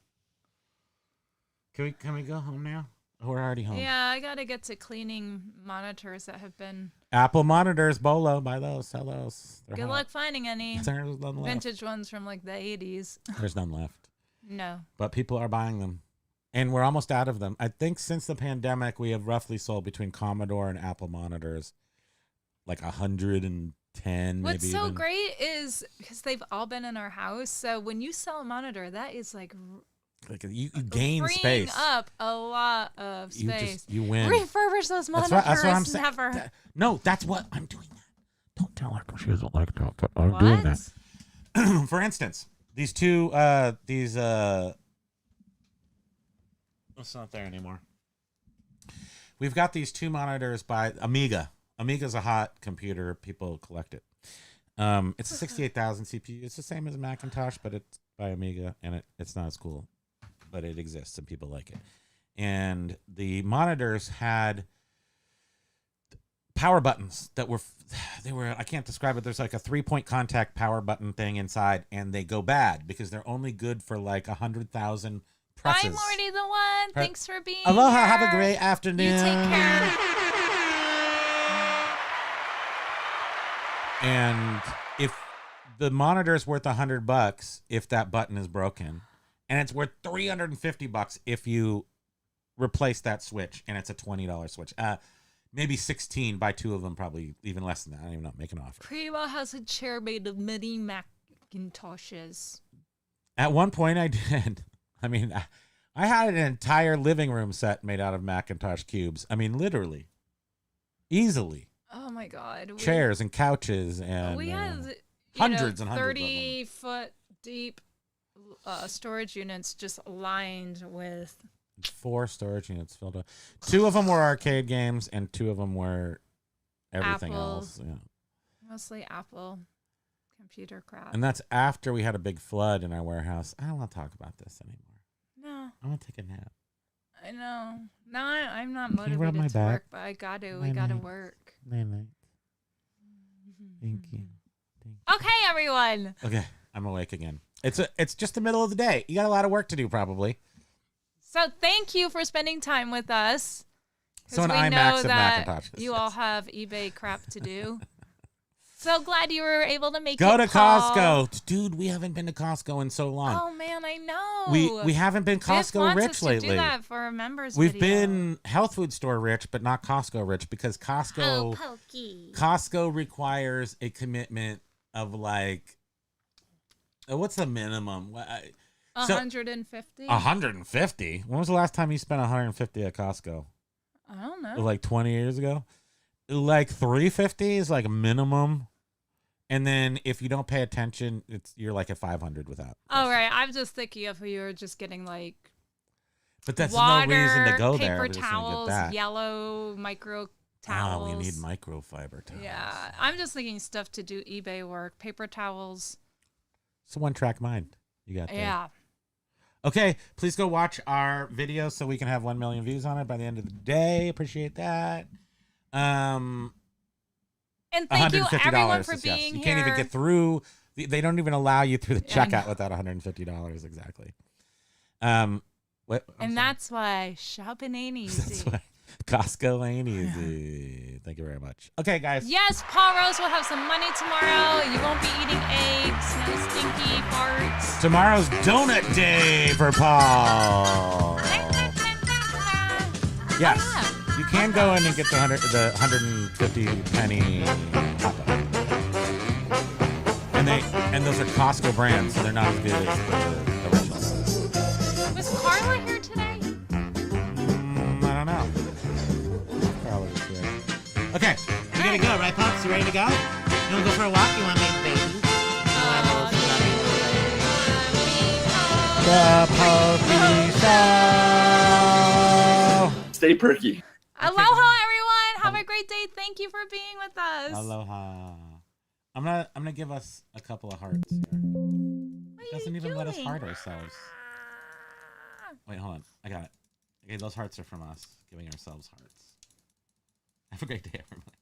Can we go home now? Oh, we're already home. Yeah, I gotta get to cleaning monitors that have been. Apple monitors, Bolo, buy those, sell those. They're Good hot. luck finding any. There's none left. Vintage ones from like the 80s. There's none left. No. But people are buying them. And we're almost out of them. I think since the pandemic, we have roughly sold between Commodore and Apple monitors like 110, What's maybe so even. great is because they've all been in our house. So when you sell a monitor, that is like you gain freeing space. up a lot of space. You win. Refurbish those monitors. That's what I'm saying. Never. No, that's what I'm doing. That. Don't tell her she doesn't like that, but I'm doing that. For instance, these two, it's not there anymore. We've got these two monitors by Amiga. Amiga's a hot computer. People collect it. It's a 68,000 CPU. It's the same as a Macintosh, but it's by Amiga, and it's not as cool, but it exists and people like it. And the monitors had power buttons that were I can't describe it. There's like a 3-point contact power button thing inside, and they go bad because they're only good for like 100,000 presses. Bye, Morty the One. Thanks for being Aloha. here. Have a great afternoon. You take care. And if the monitor is worth $100 if that button is broken, and it's worth $350 if you replace that switch, and it's a $20 switch. Maybe 16, buy two of them, probably even less than that. I don't even know, make an offer. Primo has a chair made of mini Macintoshes. At one point I did. I mean, I had an entire living room set made out of Macintosh cubes. I mean, literally. Easily. Oh my God. Chairs and couches and we had hundreds and hundreds of them. 30-foot deep storage units just lined with 4 storage units filled up. 2 of them were arcade games and 2 of them were everything else. Yeah. Mostly Apple computer crap. And that's after we had a big flood in our warehouse. I don't want to talk about this anymore. No. I want to take a nap. I know. No, I'm not Can you rub motivated my to back? work, but I got to. We got to work. Night. Thank you. Okay, everyone. Okay, I'm awake again. It's just the middle of the day. You got a lot of work to do, probably. So thank you for spending time with us. So an we IMAX know of that Macintoshes. you all have eBay crap to do. So glad you were able to make Go it. to Costco. Dude, we haven't been to Costco in so long. Oh man, I know. We haven't been Costco Biff rich wants us lately. To do that for a members We've video. been health food store rich, but not Costco rich because Costco requires a commitment of like, what's the minimum? 150. 150. When was the last time you spent 150 at Costco? I don't know. Like 20 years ago. Like 350 is like a minimum. And then if you don't pay attention, you're like at 500 without. Oh, right. I'm just thinking of you were just getting like But that's water, no reason to go there. paper We're just gonna get towels, that. yellow micro towels. Oh, we need microfiber towels. Yeah. I'm just thinking stuff to do eBay work. Paper towels. It's a one-track mind. You got that. Yeah. Okay, please go watch our video so we can have 1 million views on it by the end of the day. Appreciate that. And thank you everyone for yes. being You here. can't even get through. They don't even allow you through the checkout without $150 exactly. And that's why shopping ain't easy. That's why Costco ain't easy. Thank you very much. Okay, guys. Yes, Paul Rose will have some money tomorrow. You won't be eating eggs, no stinky farts. Tomorrow's donut day for Paul. Yes. You can go in and get the 150 penny pop-up. And those are Costco brands, so they're not as good as the originals. Was Carla here today? I don't know. Carla was here. Okay, You gotta go, right, Pops? You ready to go? You wanna go for a walk? You wanna make babies? The Pokey Show. Stay perky. Aloha, everyone. Have a great day. Thank you for being with us. Aloha. I'm gonna give us a couple of hearts here. It doesn't even let us heart ourselves. Wait, hold on. I got it. Okay, those hearts are from us giving ourselves hearts. Have a great day, everybody.